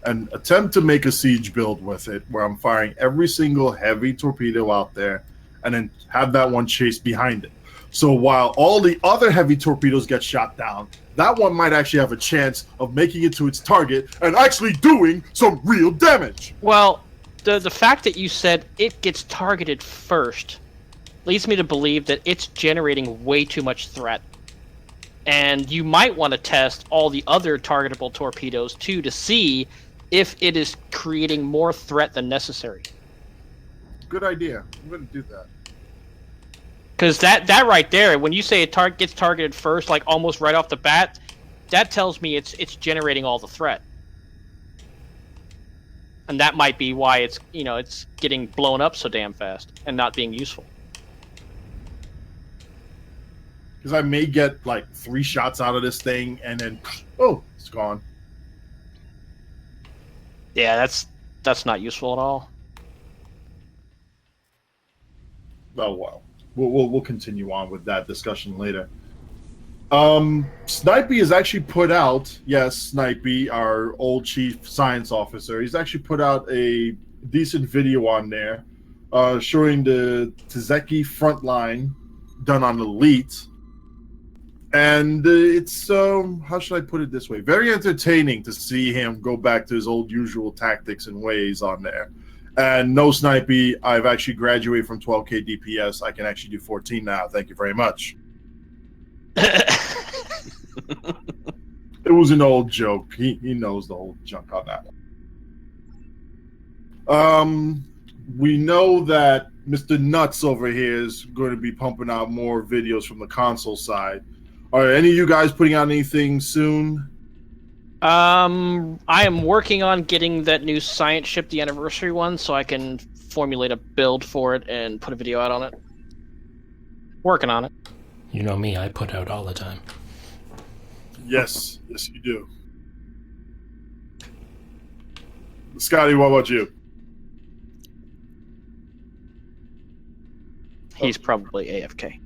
and attempt to make a siege build with it, where I'm firing every single heavy torpedo out there, and then have that one chase behind it. So while all the other heavy torpedoes get shot down, that one might actually have a chance of making it to its target and actually doing some real damage. Well, the fact that you said it gets targeted first leads me to believe that it's generating way too much threat. And you might want to test all the other targetable torpedoes too to see if it is creating more threat than necessary. Good idea. I'm going to do that. Because that right there, when you say it gets targeted first, like almost right off the bat, that tells me it's generating all the threat. And that might be why it's getting blown up so damn fast and not being useful. Because I may get like 3 shots out of this thing and then, oh, it's gone. Yeah, that's not useful at all. Oh, well. We'll continue on with that discussion later. Snipey has actually put out, yes, Snipey, our old chief science officer, he's actually put out a decent video on there showing the Tzeki frontline done on Elite. And it's, how should I put it this way? Very entertaining to see him go back to his old usual tactics and ways on there. And no, Snipey, I've actually graduated from 12K DPS. I can actually do 14 now. Thank you very much. It was an old joke. He knows the whole junk on that one. We know that Mr. Nuts over here is going to be pumping out more videos from the console side. Are any of you guys putting out anything soon? I am working on getting that new science ship, the anniversary one, so I can formulate a build for it and put a video out on it. Working on it. You know me, I put out all the time. Yes, you do. Scotty, what about you? He's probably AFK.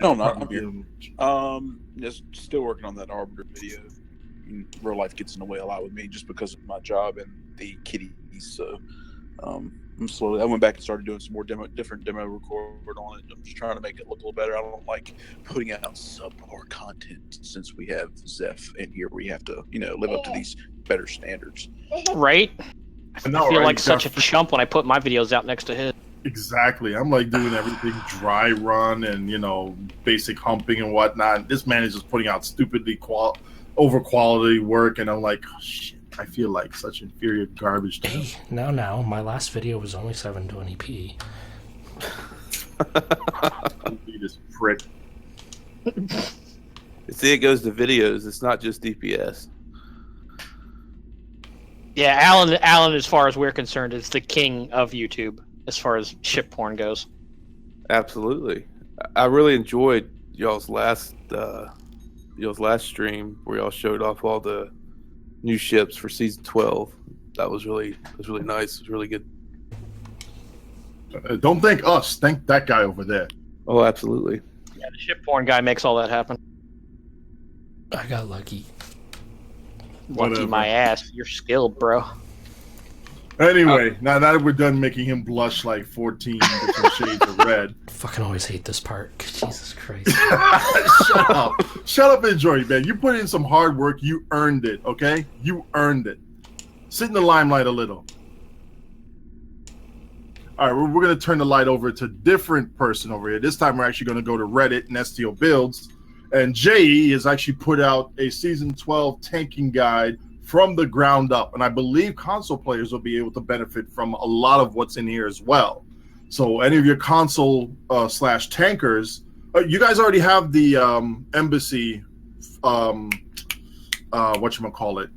No, not. I'm here. Just still working on that Arbiter video. Real life gets in the way a lot with me just because of my job and the kitties. So I'm slowly. I went back and started doing some more different demo record on it. I'm just trying to make it look a little better. I don't like putting out subpar content since we have Zeph in here. We have to, live up to these better standards. Right? I feel like such a chump when I put my videos out next to his. Exactly. I'm like doing everything dry run and basic humping and whatnot. This man is just putting out stupidly over quality work, and I'm like, oh, shit, I feel like such inferior garbage. Hey, now, my last video was only 720p. This prick. See, it goes to videos. It's not just DPS. Yeah, Alan, as far as we're concerned, is the king of YouTube as far as ship porn goes. Absolutely. I really enjoyed y'all's last stream where y'all showed off all the new ships for season 12. That was really nice. It was really good. Don't thank us. Thank that guy over there. Oh, absolutely. Yeah, the ship porn guy makes all that happen. I got lucky. Lucky my ass. You're skilled, bro. Anyway, now that we're done making him blush like 14 different shades of red. I fucking always hate this part. Jesus Christ. Shut up. Shut up and enjoy it, man. You put in some hard work. You earned it, okay? You earned it. Sit in the limelight a little. All right, we're going to turn the light over to a different person over here. This time we're actually going to go to Reddit and STO Builds. And JE has actually put out a Season 12 tanking guide from the ground up. And I believe console players will be able to benefit from a lot of what's in here as well. So any of your console slash tankers, you guys already have the embassy, whatchamacallit,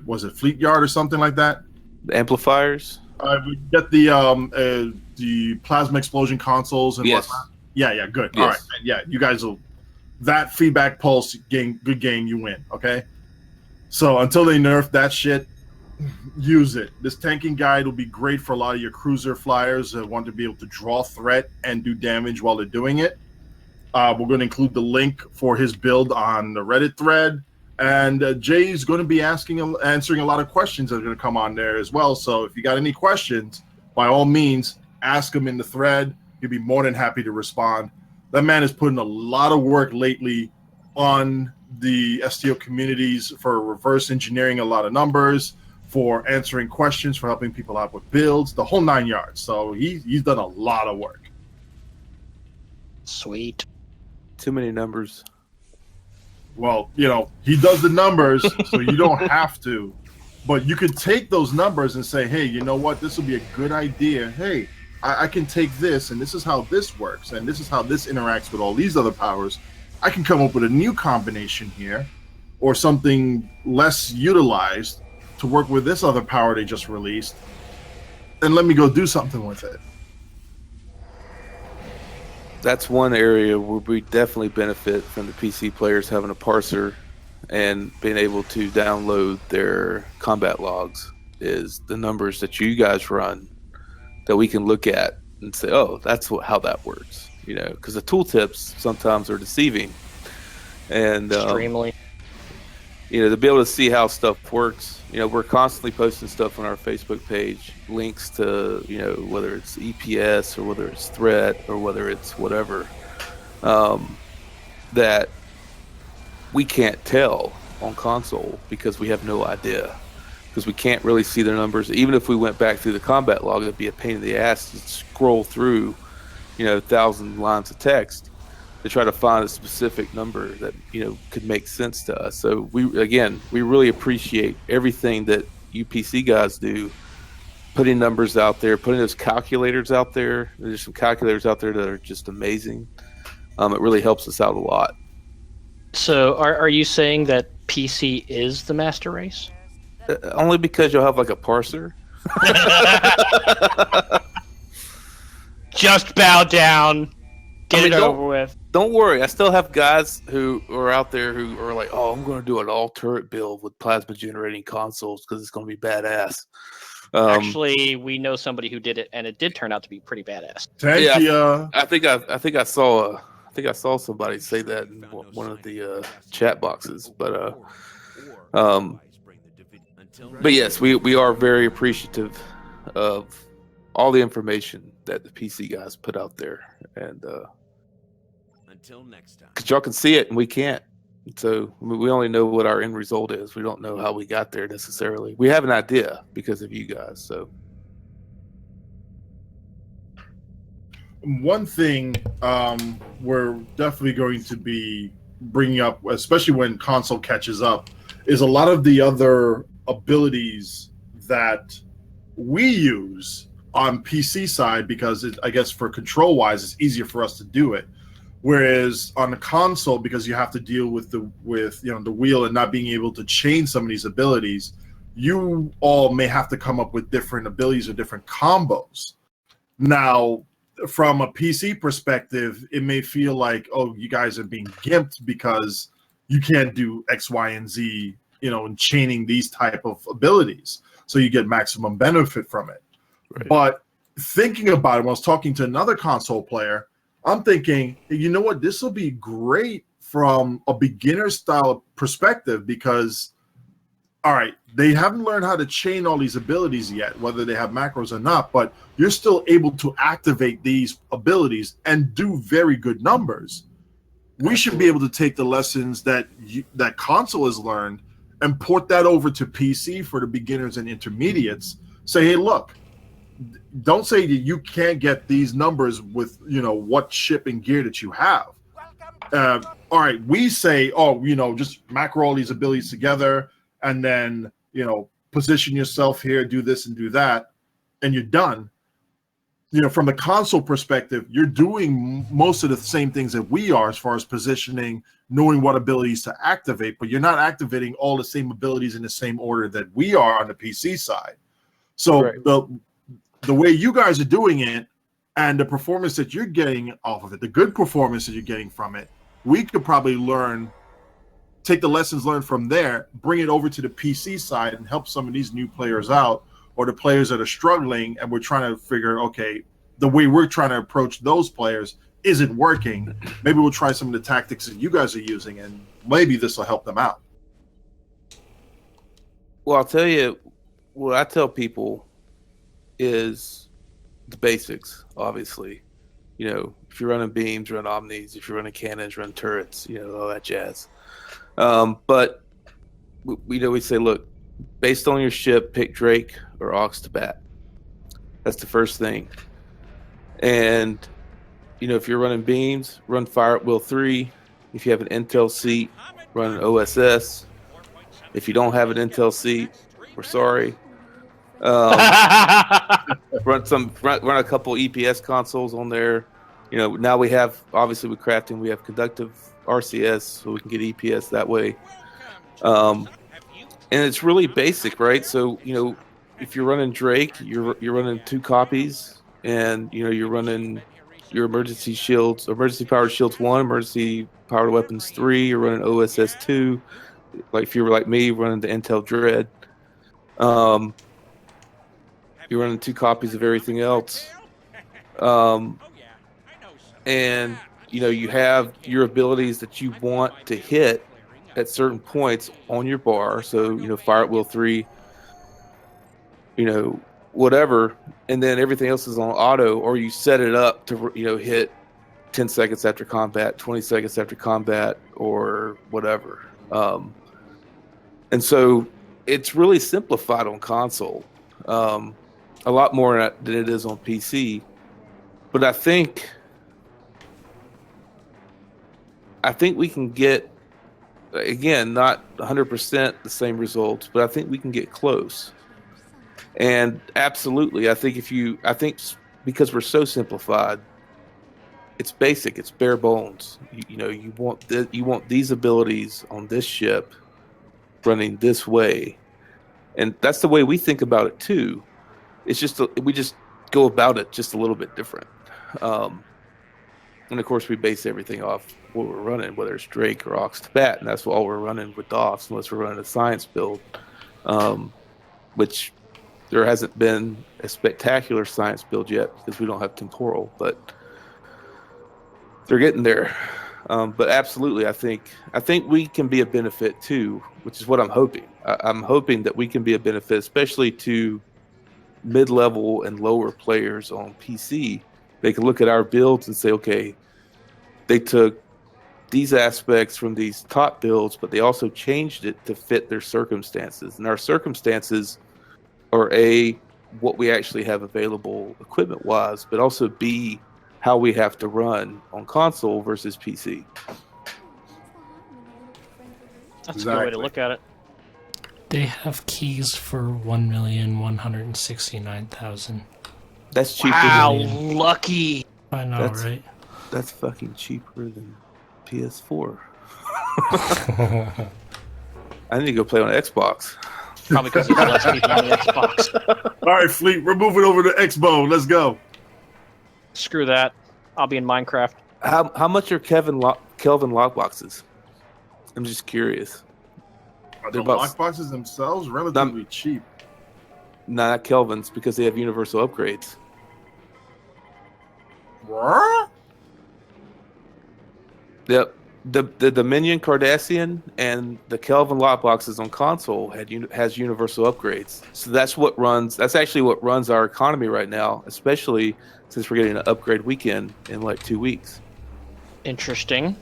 was it Fleet Yard or something like that? The amplifiers? We get the plasma explosion consoles and whatnot. Yeah, good. Yes. All right, yeah, you guys will, that feedback pulse game, good game, you win, okay? So until they nerf that shit, use it. This tanking guide will be great for a lot of your cruiser flyers that want to be able to draw threat and do damage while they're doing it. We're going to include the link for his build on the Reddit thread. And Jay's going to be answering a lot of questions that are going to come on there as well. So if you got any questions, by all means, ask him in the thread. He'll be more than happy to respond. That man has put in a lot of work lately on the STO communities for reverse engineering a lot of numbers, for answering questions, for helping people out with builds, the whole 9 yards. So he's done a lot of work. Sweet. Too many numbers. Well, he does the numbers, so you don't have to. But you could take those numbers and say, hey, you know what? This will be a good idea. Hey, I can take this, and this is how this works, and this is how this interacts with all these other powers. I can come up with a new combination here, or something less utilized to work with this other power they just released, and let me go do something with it. That's one area where we definitely benefit from the PC players having a parser and being able to download their combat logs, is the numbers that you guys run that we can look at and say, oh, that's how that works. Because the tooltips sometimes are deceiving. And extremely. To be able to see how stuff works, we're constantly posting stuff on our Facebook page, links to, whether it's EPS or whether it's threat or whether it's whatever, that we can't tell on console because we have no idea. Because we can't really see their numbers. Even if we went back through the combat log, it'd be a pain in the ass to scroll through, 1,000 lines of text to try to find a specific number that, could make sense to us. So we really appreciate everything that you PC guys do, putting numbers out there, putting those calculators out there. There's some calculators out there that are just amazing. It really helps us out a lot. So are you saying that PC is the master race? Only because you'll have like a parser. Just bow down. Get it over with. Don't worry. I still have guys who are out there who are like, oh, I'm going to do an all turret build with plasma generating consoles because it's going to be badass. Actually, we know somebody who did it, and it did turn out to be pretty badass. Thank you. I think I saw somebody say that in one of the chat boxes, but yes, we are very appreciative of all the information that the PC guys put out there, and until next time, because y'all can see it and we can't. So we only know what our end result is. We don't know how we got there necessarily. We have an idea because of you guys. So one thing we're definitely going to be bringing up, especially when console catches up, is a lot of the other abilities that we use on PC side, because I guess for control wise, it's easier for us to do it. Whereas on the console, because you have to deal with the wheel and not being able to change some of these abilities, you all may have to come up with different abilities or different combos. Now, from a PC perspective, it may feel like, oh, you guys are being gimped because you can't do X, Y, and Z, and chaining these type of abilities, so you get maximum benefit from it. Right. But thinking about it, when I was talking to another console player, I'm thinking, you know what, this will be great from a beginner style perspective, because all right, they haven't learned how to chain all these abilities yet, whether they have macros or not, but you're still able to activate these abilities and do very good numbers. We should be able to take the lessons that that console has learned and port that over to PC for the beginners and intermediates. Say, hey, look, don't say that you can't get these numbers with, what ship and gear that you have. All right, we say, just macro all these abilities together and then, position yourself here, do this and do that, and you're done. From the console perspective, you're doing most of the same things that we are as far as positioning, knowing what abilities to activate, but you're not activating all the same abilities in the same order that we are on the PC side. So right. The way you guys are doing it and the performance that you're getting off of it, the good performance that you're getting from it, we could probably take the lessons learned from there, bring it over to the PC side and help some of these new players out, or the players that are struggling and we're trying to figure, okay, the way we're trying to approach those players isn't working. Maybe we'll try some of the tactics that you guys are using and maybe this will help them out. Well, I'll tell you, what I tell people is the basics, obviously. If you're running beams, run omnis. If you're running cannons, run turrets, all that jazz. But we say, look, based on your ship, pick Drake or Aux to bat. That's the first thing. And, if you're running beams, run Fire at Will 3. If you have an Intel seat, run an OSS. If you don't have an Intel seat, we're sorry. Run a couple EPS consoles on there. Now we have, obviously with crafting, we have conductive RCS, so we can get EPS that way. And it's really basic, right? So, if you're running Drake, you're running 2 copies, and you're running your emergency powered shields 1, emergency powered weapons 3. You're running OSS 2. Like if you were like me, running the Intel Dread. You're running 2 copies of everything else. And you have your abilities that you want to hit at certain points on your bar. So, Fire at Will 3, whatever, and then everything else is on auto, or you set it up to, hit 10 seconds after combat, 20 seconds after combat, or whatever. And so it's really simplified on console, a lot more than it is on PC. But I think we can get, again, not 100% the same results, but I think we can get close. And absolutely, I think because we're so simplified, it's basic, it's bare bones. You want these abilities on this ship running this way, and that's the way we think about it too. It's just we just go about it just a little bit different. And of course, we base everything off what we're running, whether it's Drake or Aux to bat, and that's all we're running with DOFs, unless we're running a science build, which there hasn't been a spectacular science build yet because we don't have temporal, but they're getting there. But absolutely, I think we can be a benefit too, which is what I'm hoping. I'm hoping that we can be a benefit, especially to mid-level and lower players on PC. They can look at our builds and say, okay, they took these aspects from these top builds, but they also changed it to fit their circumstances. And our circumstances are A, what we actually have available equipment-wise, but also B, how we have to run on console versus PC. That's a good way to look at it. They have keys for 1,169,000. That's cheaper. Wow, lucky. I know, right? That's fucking cheaper than PS4. I need to go play on Xbox. Probably because there's less people on the Xbox. All right, Fleet, we're moving over to Xbox. Let's go. Screw that. I'll be in Minecraft. How much are Kelvin lockboxes? I'm just curious. Are the lockboxes themselves relatively cheap? Not Kelvins, because they have universal upgrades. What? Yep. The Dominion Cardassian and the Kelvin lockboxes on console has universal upgrades. So that's actually what runs our economy right now, especially since we're getting an upgrade weekend in like 2 weeks. Interesting.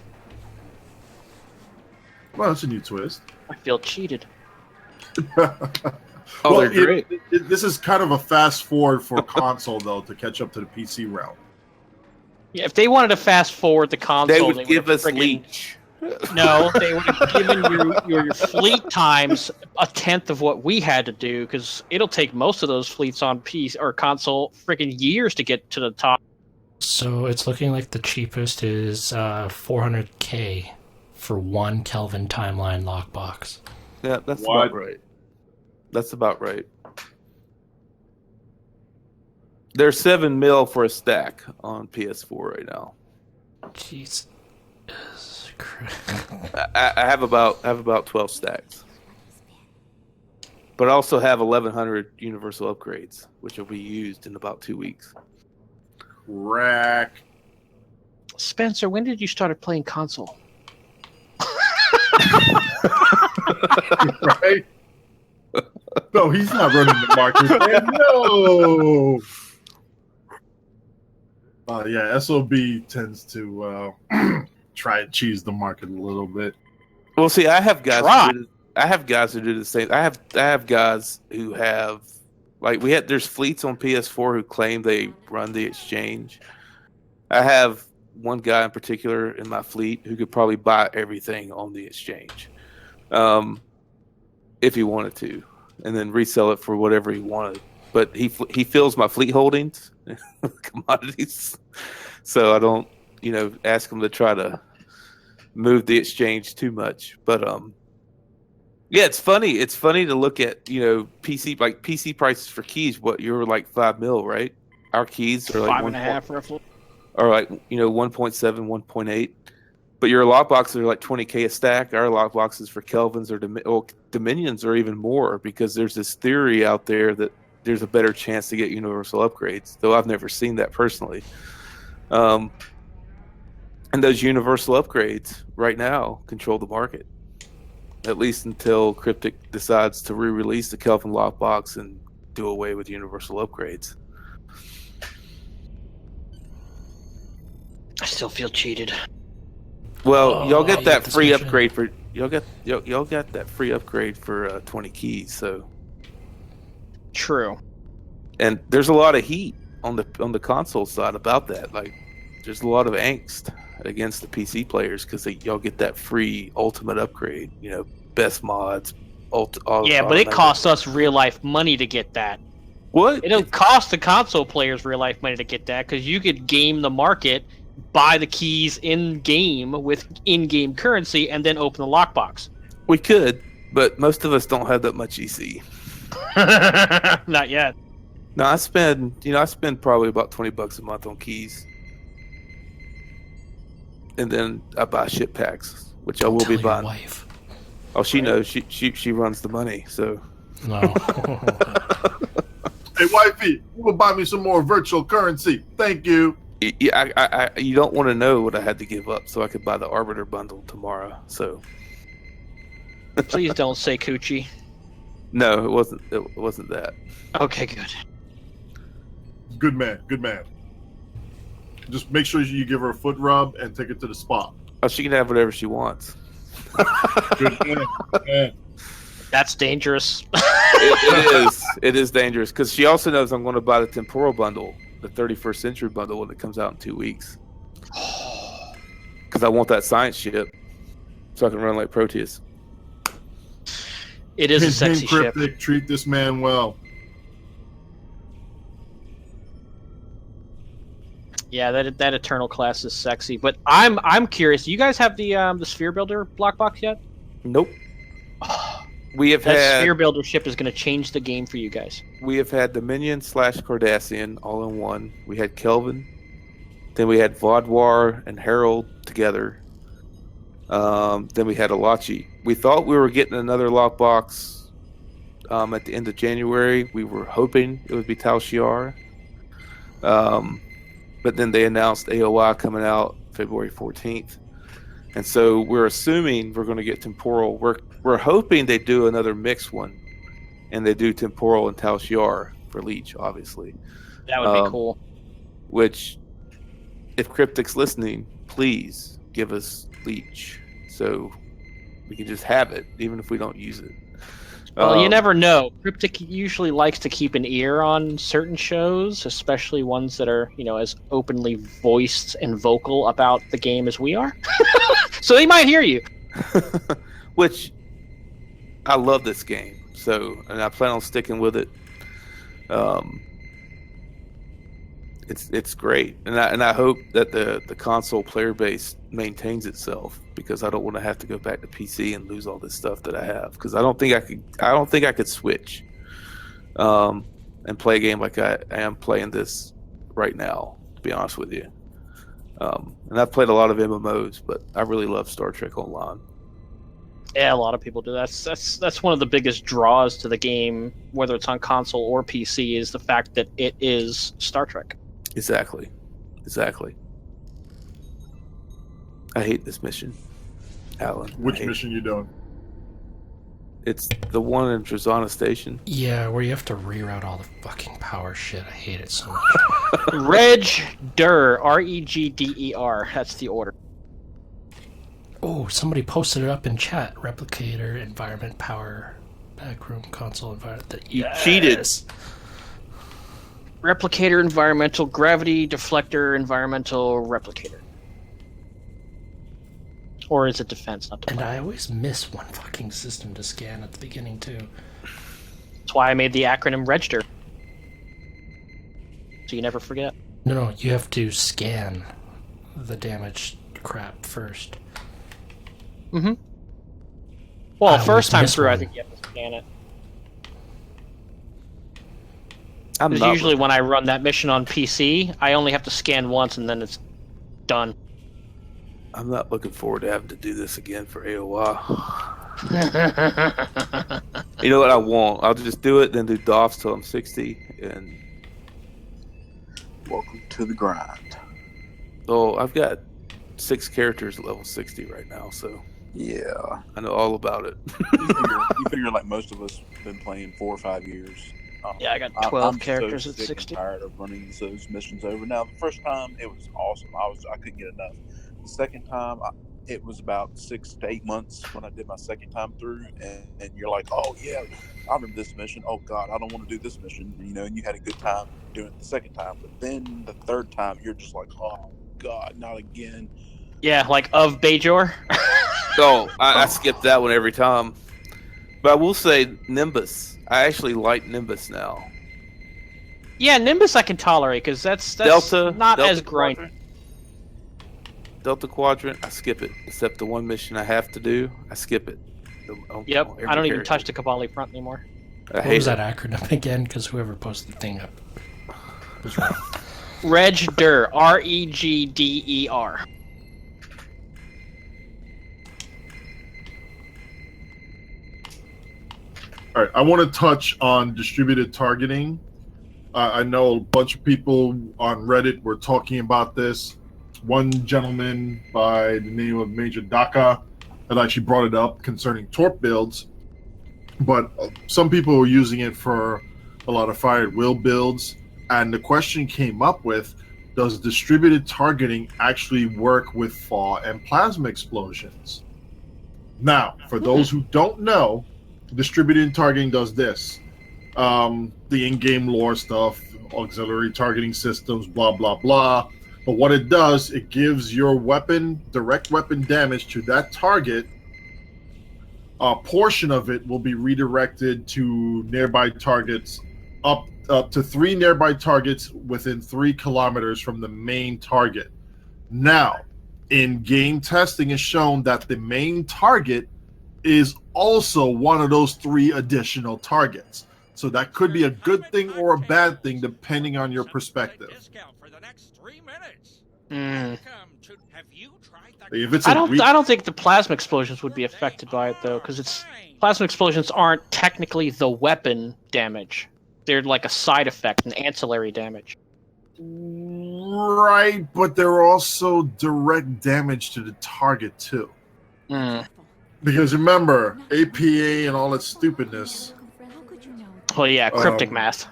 Well, that's a new twist. I feel cheated. They're great. This is kind of a fast forward for console, though, to catch up to the PC realm. Yeah, if they wanted to fast forward the console, they would give us Leech. No, they would have given your fleet times a tenth of what we had to do, because it'll take most of those fleets on PC or console freaking years to get to the top. So it's looking like the cheapest is $400K for one Kelvin timeline lockbox. Yeah, that's about right. That's about right. There's $7 million for a stack on PS4 right now. Jesus Christ. I have about 12 stacks, but I also have 1,100 universal upgrades, which will be used in about 2 weeks. Rack. Spencer, when did you start playing console? Right? No, he's not running the market. No. Yeah, SOB tends to try and cheese the market a little bit. Well, see, I have guys who do the same. I have guys who have there's fleets on PS4 who claim they run the exchange. I have one guy in particular in my fleet who could probably buy everything on the exchange, if he wanted to, and then resell it for whatever he wanted. But he fills my fleet holdings, commodities, so I don't, ask him to try to move the exchange too much. But yeah, it's funny. It's funny to look at PC prices for keys. What, you're like $5 million, right? Our keys are like 5.5 roughly, or 1.7, 1.8. But your lockboxes are like $20K a stack. Our lockboxes for Kelvins or Dominions are even more, because there's this theory out there that there's a better chance to get universal upgrades, though I've never seen that personally. And those universal upgrades right now control the market, at least until Cryptic decides to re-release the Kelvin lockbox and do away with universal upgrades. I still feel cheated. Well, y'all get that free upgrade for y'all got that free upgrade for 20 keys. So true. And there's a lot of heat on the console side about that. Like, there's a lot of angst against the PC players because y'all get that free ultimate upgrade. Best mods. But it costs us real life money to get that. What? It'll cost the console players real life money to get that, because you could game the market, buy the keys in game with in-game currency, and then open the lockbox. We could, but most of us don't have that much EC. Not yet. No, I spend probably about $20 a month on keys, and then I buy ship packs, which I will be buying. Wife. Oh, she knows. She runs the money, so. No. Hey, wifey, you will buy me some more virtual currency. Thank you. Yeah, you don't want to know what I had to give up so I could buy the Arbiter bundle tomorrow. So. Please don't say coochie. No, it wasn't. It wasn't that. Okay, good. Good man. Good man. Just make sure you give her a foot rub and take it to the spa. Oh, she can have whatever she wants. Good man. Good man. That's dangerous. It is. It is dangerous, because she also knows I'm going to buy the temporal bundle, the 31st century bundle, when it comes out in 2 weeks. Because I want that science ship so I can run like Protius. It is a sexy ship. Cryptic, treat this man well. Yeah, that Eternal class is sexy. But I'm curious. Do you guys have the Sphere Builder block box yet? Nope. We have that had Sphere Builder ship is going to change the game for you guys. We have had Dominion / Cardassian all in one. We had Kelvin. Then we had Vaudoir and Herald together. Then we had Alachi. We thought we were getting another lockbox at the end of January. We were hoping it would be Tal Shiar. But then they announced AOI coming out February 14th. And so we're assuming we're going to get temporal. We're hoping they do another mixed one, and they do temporal and Tal Shiar for Leech, obviously. That would be cool. Which, if Cryptic's listening, please give us Leech so we can just have it, even if we don't use it. Well, you never know. Cryptic usually likes to keep an ear on certain shows, especially ones that are, as openly voiced and vocal about the game as we are. So they might hear you. Which, I love this game, and I plan on sticking with it. It's great, and I hope that the console player base maintains itself, because I don't want to have to go back to PC and lose all this stuff that I have, because I don't think I could switch and play a game like I am playing this right now, to be honest with you. And I've played a lot of MMOs, but I really love Star Trek Online. Yeah, a lot of people do. That's one of the biggest draws to the game, whether it's on console or PC, is the fact that it is Star Trek. Exactly. I hate this mission, Alan. Which mission you doing? It's the one in Trezana Station. Yeah, where you have to reroute all the fucking power shit. I hate it so much. Regder, Regder. That's the order. Oh, somebody posted it up in chat. Replicator, environment, power, backroom, console, environment. You cheated. Replicator, environmental, gravity, deflector, environmental, replicator. Or is it defense? Not defense. And I always miss one fucking system to scan at the beginning, too. That's why I made the acronym Regder. So you never forget. No, you have to scan the damaged crap first. Mm-hmm. Well, first time through, I think you have to scan it. Because usually when I run that mission on PC, I only have to scan once and then it's done. I'm not looking forward to having to do this again for AOI. You know what I won't? I'll just do it, then do DOFs till I'm 60, and... Welcome to the grind. Oh, I've got 6 characters at level 60 right now, so... Yeah. I know all about it. you figure like most of us have been playing 4 or 5 years. Yeah, I got 12 I'm characters so at sick 60. And tired of running those missions over. Now, the first time it was awesome. I couldn't get enough. The second time, it was about 6 to 8 months when I did my second time through, and you're like, oh yeah, I remember this mission. Oh god, I don't want to do this mission. And you had a good time doing it the second time, but then the third time, you're just like, oh god, not again. Yeah, like of Bajor. I skip that one every time. But I will say Nimbus. I actually like Nimbus now. Yeah, Nimbus I can tolerate, because that's Delta, not Delta as grindy. Delta Quadrant, I skip it. Except the one mission I have to do, I skip it. Yep, I don't even touch the Kabali front anymore. What was that acronym again? Because whoever posted the thing up was wrong. Regder, Regder. All right, I want to touch on distributed targeting. I know a bunch of people on Reddit were talking about this. One gentleman by the name of Major Daka had actually brought it up concerning torp builds, but some people were using it for a lot of fire at will builds, and the question came up with, does distributed targeting actually work with thaw and plasma explosions? Now, for those who don't know, distributed targeting does this. The in-game lore stuff, auxiliary targeting systems, blah, blah, blah. But what it does, it gives your weapon, direct weapon damage to that target. A portion of it will be redirected to nearby targets, up to 3 nearby targets within 3 kilometers from the main target. Now, in-game testing has shown that the main target is also one of those 3 additional targets. So that could be a good thing or a bad thing depending on your perspective. If it's I don't think the plasma explosions would be affected by it though, because plasma explosions aren't technically the weapon damage. They're like a side effect, an ancillary damage. Right, but they're also direct damage to the target too. Because remember, APA and all that stupidness. Well, yeah, cryptic math.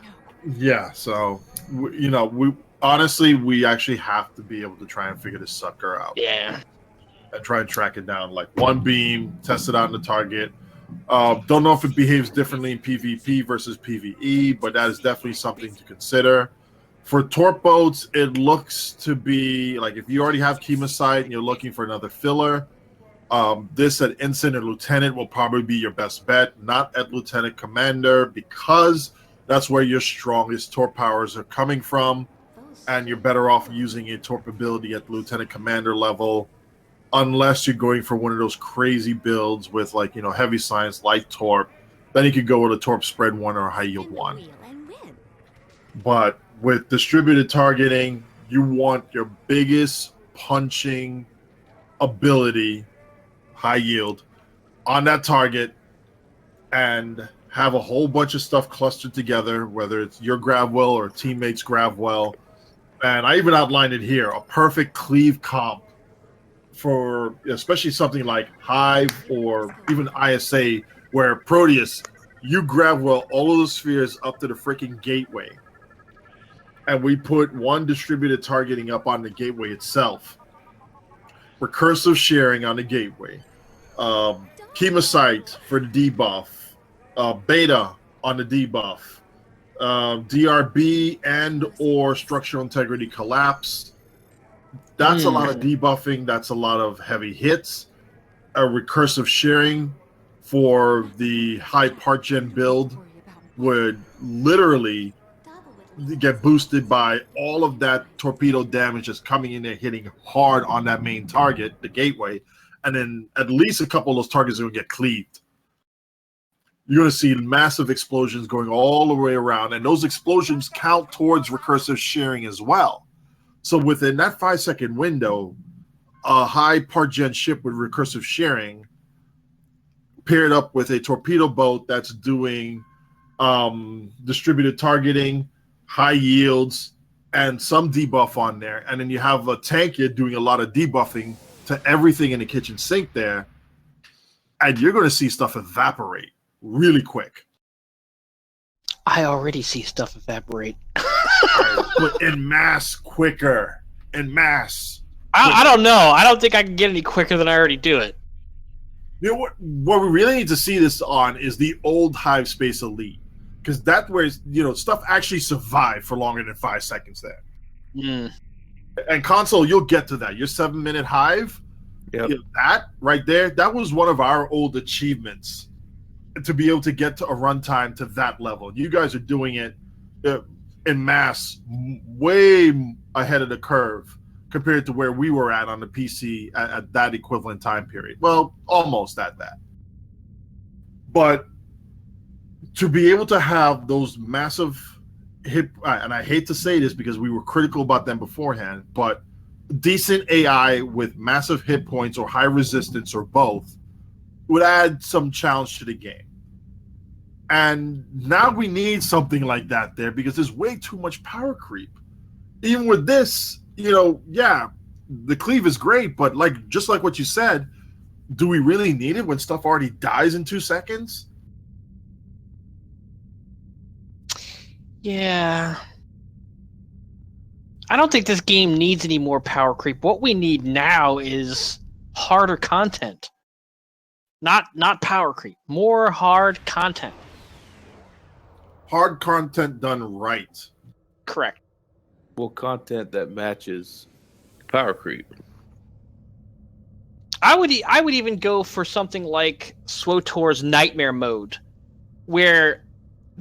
Yeah, so we honestly actually have to be able to try and figure this sucker out. Yeah. And try and track it down, like one beam, test it out on the target. Don't know if it behaves differently in PvP versus PvE, but that is definitely something to consider. For torp boats, it looks to be like if you already have Chemosite and you're looking for another filler, this at Ensign or Lieutenant will probably be your best bet, not at Lieutenant Commander, because that's where your strongest torp powers are coming from, and you're better off using a torp ability at Lieutenant Commander level, unless you're going for one of those crazy builds with heavy science, light torp. Then you could go with a torp spread 1 or a high yield 1. But with distributed targeting, you want your biggest punching ability, high yield, on that target, and have a whole bunch of stuff clustered together, whether it's your grav well or teammates' grav well. And I even outlined it here, a perfect cleave comp for especially something like Hive or even ISA, where Protius, you grab all of the spheres up to the freaking gateway, and we put one distributed targeting up on the gateway itself, recursive sharing on the gateway, Chemosite for the debuff, Beta on the debuff, DRB and or structural integrity collapse. That's a lot of debuffing. That's a lot of heavy hits. A recursive sharing for the high part gen build would literally get boosted by all of that torpedo damage that's coming in there, hitting hard on that main target, the gateway, and then at least a couple of those targets are going to get cleaved. You're going to see massive explosions going all the way around, and those explosions count towards recursive sharing as well. So within that 5-second window, a high part gen ship with recursive sharing paired up with a torpedo boat that's doing distributed targeting, high yields, and some debuff on there. And then you have a tanker doing a lot of debuffing to everything in the kitchen sink there. And you're going to see stuff evaporate really quick. I already see stuff evaporate. But en masse quicker. En masse. I don't know. I don't think I can get any quicker than I already do it. You know what we really need to see this on is the old Hive Space Elite. Because that's where stuff actually survived for longer than 5 seconds there. And console, you'll get to that. Your 7-minute Hive, that right there, that was one of our old achievements, to be able to get to a runtime to that level. You guys are doing it in mass, way ahead of the curve compared to where we were at on the PC at that equivalent time period. Well, almost at that. But to be able to have those massive hit, and I hate to say this because we were critical about them beforehand, but decent AI with massive hit points or high resistance or both would add some challenge to the game. And now we need something like that there because there's way too much power creep. Even with this, the cleave is great, but just like what you said, do we really need it when stuff already dies in 2 seconds? Yeah. I don't think this game needs any more power creep. What we need now is harder content. Not power creep. More hard content. Hard content done right. Correct. Well, content that matches power creep. I would even go for something like SWTOR's Nightmare Mode, where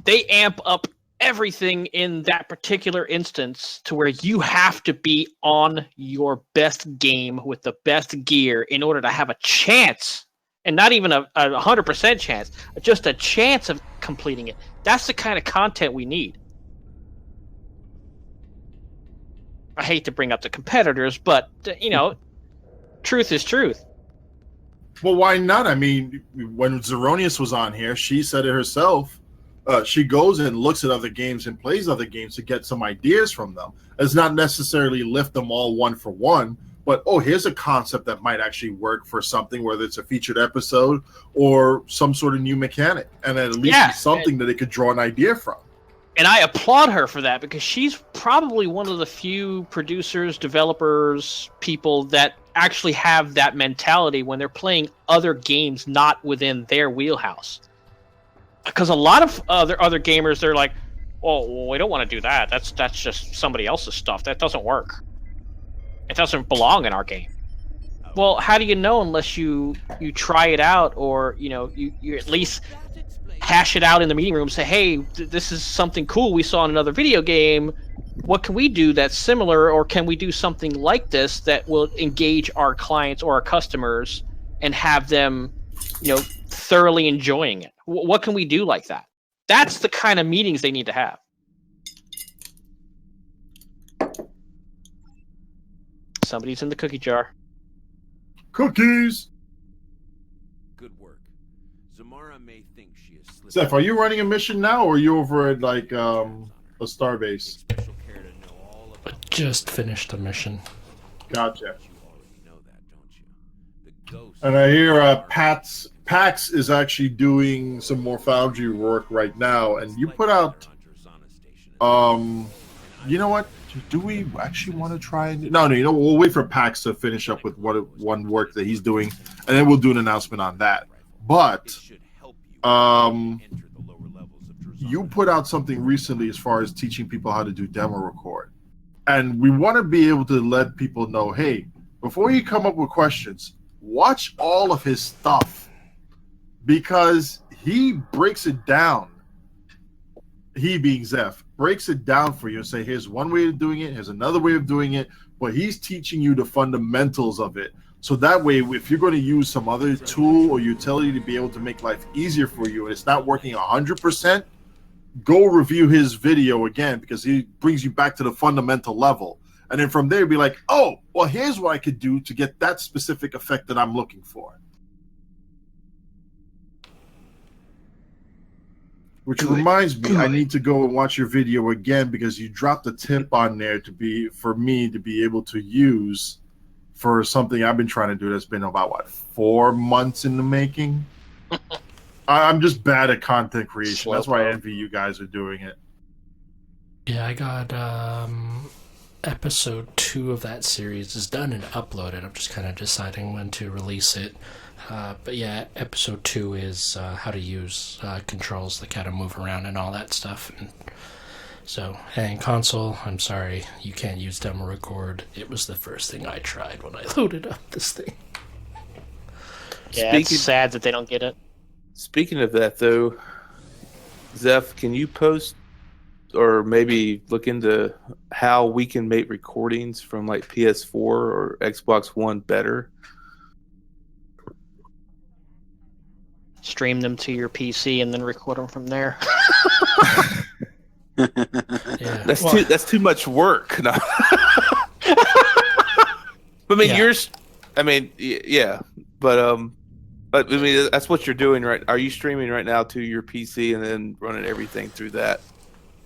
they amp up everything in that particular instance to where you have to be on your best game with the best gear in order to have a chance, and not even a 100% chance, just a chance of completing it. That's the kind of content we need. I hate to bring up the competitors, but, truth is truth. Well, why not? I mean, when Zeronius was on here, she said it herself. She goes and looks at other games and plays other games to get some ideas from them. It's not necessarily lift them all one for one, but here's a concept that might actually work for something, whether it's a featured episode or some sort of new mechanic, and at least something that they could draw an idea from. And I applaud her for that, because she's probably one of the few producers, developers, people that actually have that mentality when they're playing other games not within their wheelhouse. Because a lot of other gamers, they're like, well, we don't want to do that. That's just somebody else's stuff. That doesn't work. It doesn't belong in our game. Well, how do you know unless you try it out, or you at least hash it out in the meeting room? Say, hey, this is something cool we saw in another video game. What can we do that's similar, or can we do something like this that will engage our clients or our customers and have them, thoroughly enjoying it? What can we do like that? That's the kind of meetings they need to have. Somebody's in the cookie jar. Cookies. Good work. Zamara may think she is slipping. Zeph, are you running a mission now, or are you over at like a starbase? I just finished a mission. Gotcha. And I hear Pax is actually doing some more Foundry work right now, and you put out. You know what? Do we actually want to try? No. We'll wait for Pax to finish up with one work that he's doing, and then we'll do an announcement on that. But you put out something recently as far as teaching people how to do demo record, and we want to be able to let people know, hey, before you come up with questions, watch all of his stuff, because he breaks it down. He, being Zeph, breaks it down for you and say, here's one way of doing it, here's another way of doing it, but he's teaching you the fundamentals of it. So that way, if you're going to use some other tool or utility to be able to make life easier for you, and it's not working 100%, go review his video again, because he brings you back to the fundamental level. And then from there, be like, oh, well, here's what I could do to get that specific effect that I'm looking for. Which reminds me, I need to go and watch your video again, because you dropped a tip on there for me to be able to use for something I've been trying to do that's been about, 4 months in the making? I'm just bad at content creation. That's why I envy you guys are doing it. Yeah, I got episode 2 of that series is done and uploaded. I'm just kind of deciding when to release it. But yeah, episode 2 is how to use controls that kind of move around and all that stuff. And console, I'm sorry, you can't use demo record. It was the first thing I tried when I loaded up this thing. Yeah, it's sad that they don't get it. Speaking of that, though, Zeph, can you post or maybe look into how we can make recordings from like PS4 or Xbox One better? Stream them to your PC and then record them from there. Yeah. That's too much work. No. I mean, but I mean, that's what you're doing, right? Are you streaming right now to your PC and then running everything through that?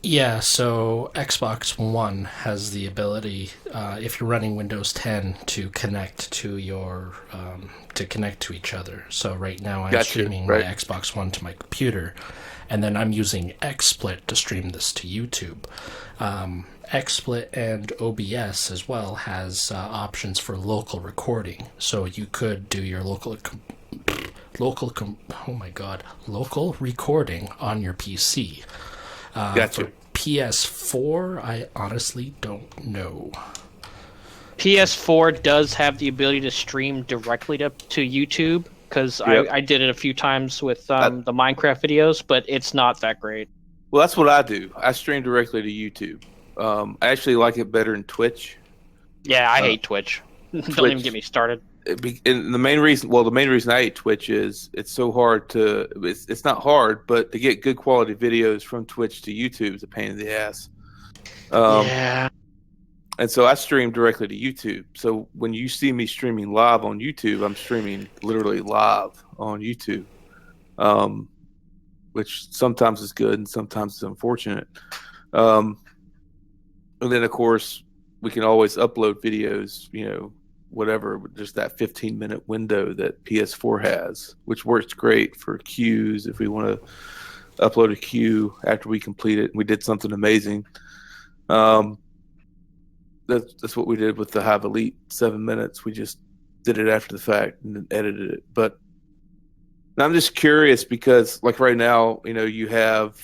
Yeah, so Xbox One has the ability, if you're running Windows 10, to connect to each other. So right now I'm streaming my Xbox One to my computer, and then I'm using XSplit to stream this to YouTube. XSplit and OBS as well has options for local recording. So you could do your local recording on your PC. Gotcha. For PS4, I honestly don't know. PS4 does have the ability to stream directly to YouTube, because I did it a few times with the Minecraft videos, but it's not that great. Well, that's what I do. I stream directly to YouTube. I actually like it better than Twitch. Yeah, I hate Twitch. Don't even get me started. And the main reason I hate Twitch is it's so hard to. It's not hard, but to get good quality videos from Twitch to YouTube is a pain in the ass. Yeah. And so I stream directly to YouTube. So when you see me streaming live on YouTube, I'm streaming literally live on YouTube. which sometimes is good and sometimes is unfortunate. And then, of course, we can always upload videos, whatever, just that 15-minute window that PS4 has, which works great for queues if we want to upload a queue after we complete it. We did something amazing. That's what we did with the Hive Elite 7 minutes. We just did it after the fact and then edited it. But I'm just curious because, like right now, you have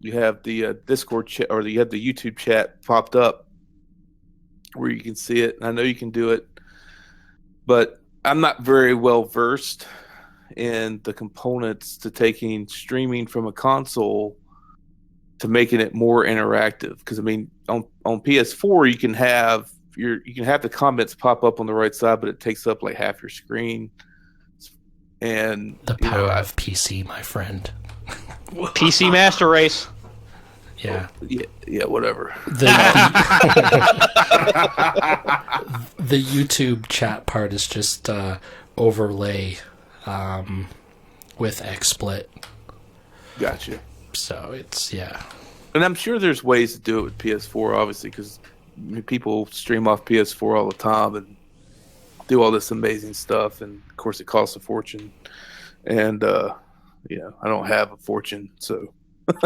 the Discord chat, or you have the YouTube chat popped up where you can see it. I know you can do it, but I'm not very well versed in the components to taking streaming from a console to making it more interactive. Because on PS4 you can have the comments pop up on the right side, but it takes up like half your screen. And the power of PC, my friend. PC Master Race. Yeah. Yeah, whatever. The YouTube chat part is just overlay with XSplit. Gotcha. So it's, yeah. And I'm sure there's ways to do it with PS4, obviously, because people stream off PS4 all the time and do all this amazing stuff. And, of course, it costs a fortune. And, I don't have a fortune, so...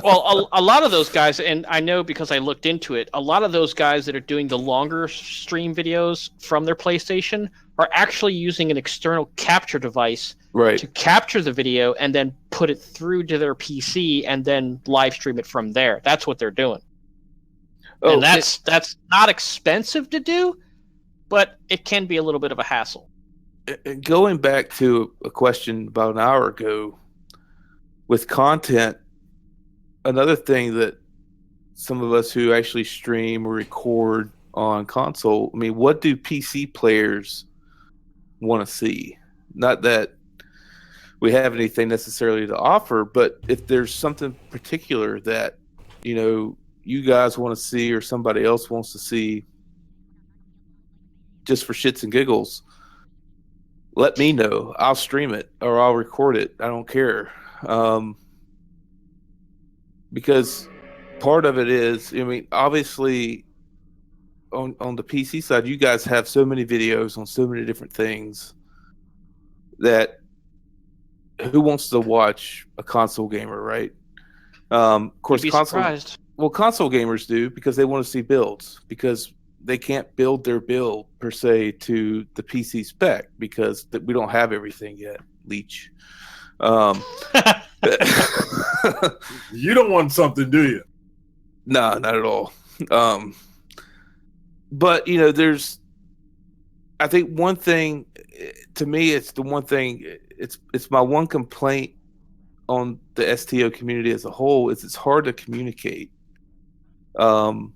Well, a lot of those guys, and I know because I looked into it, a lot of those guys that are doing the longer stream videos from their PlayStation are actually using an external capture device to capture the video and then put it through to their PC and then live stream it from there. That's what they're doing. Oh, and that's not expensive to do, but it can be a little bit of a hassle. Going back to a question about an hour ago, with content, another thing that some of us who actually stream or record on console, what do PC players want to see? Not that we have anything necessarily to offer, but if there's something particular that, you guys want to see or somebody else wants to see just for shits and giggles, let me know. I'll stream it or I'll record it. I don't care. Because part of it is, obviously on the PC side, you guys have so many videos on so many different things that who wants to watch a console gamer, right? Of course, console gamers do because they want to see builds, because they can't build their build per se to the PC spec because we don't have everything yet, Leech. You don't want something, do you? No, not at all. But there's, I think one thing, to me, it's the one thing. It's my one complaint on the STO community as a whole is it's hard to communicate. Well,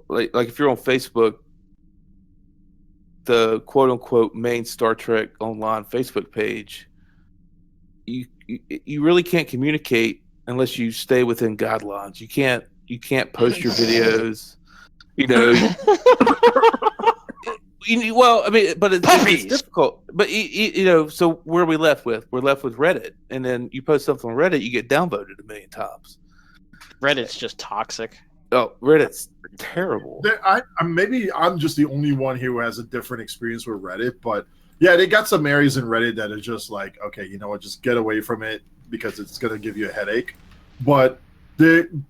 like if you're on Facebook, the quote unquote main Star Trek Online Facebook page, you really can't communicate unless you stay within guidelines. You can't post your videos, well, but it's difficult. But so where are we left with? We're left with Reddit, and then you post something on Reddit, you get downvoted 1 million times. Reddit's just toxic. Oh, Reddit's terrible. Maybe I'm just the only one here who has a different experience with Reddit, but yeah, they got some areas in Reddit that are just like, okay, you know what, just get away from it because it's going to give you a headache. But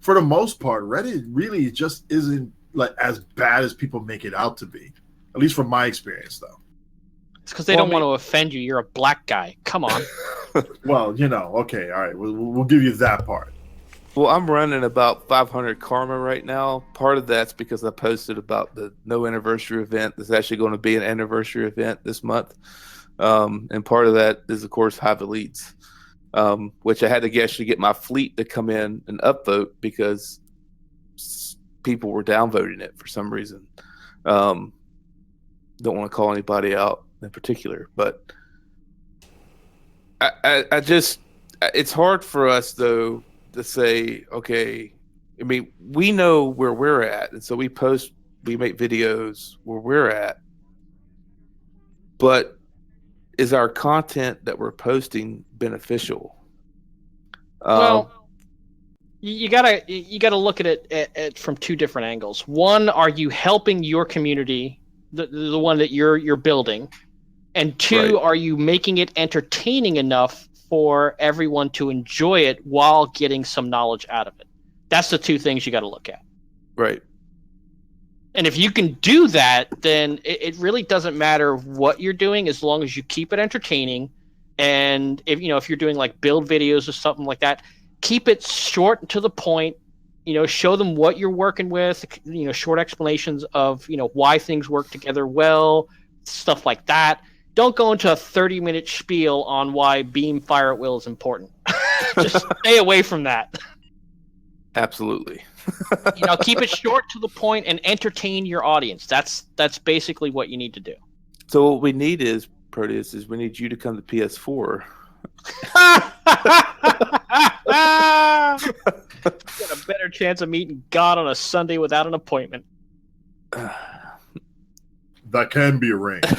for the most part, Reddit really just isn't like as bad as people make it out to be. At least from my experience, though. It's because they don't want to offend you. You're a black guy. Come on. Well, okay, all right. We'll give you that part. Well, I'm running about 500 karma right now. Part of that's because I posted about the no anniversary event. There's actually going to be an anniversary event this month. And part of that is, of course, Hive Elites, which I had to actually get my fleet to come in and upvote because people were downvoting it for some reason. Don't want to call anybody out in particular, but I just, it's hard for us, though, to say, okay, we know where we're at, and so we make videos where we're at, but is our content that we're posting beneficial? Well, you gotta look at it from two different angles. One, are you helping your community, the one that you're building? And two, Right. are you making it entertaining enough for everyone to enjoy it while getting some knowledge out of it? That's the two things you got to look at. Right. And if you can do that, then it really doesn't matter what you're doing as long as you keep it entertaining. And if you're doing like build videos or something like that, keep it short and to the point. Show them what you're working with. Short explanations of why things work together well, stuff like that. Don't go into a 30-minute spiel on why beam fire at will is important. Just stay away from that. Absolutely. Keep it short to the point and entertain your audience. That's basically what you need to do. So what we need is, Protius, we need you to come to PS4. Got a better chance of meeting God on a Sunday without an appointment. That can be arranged.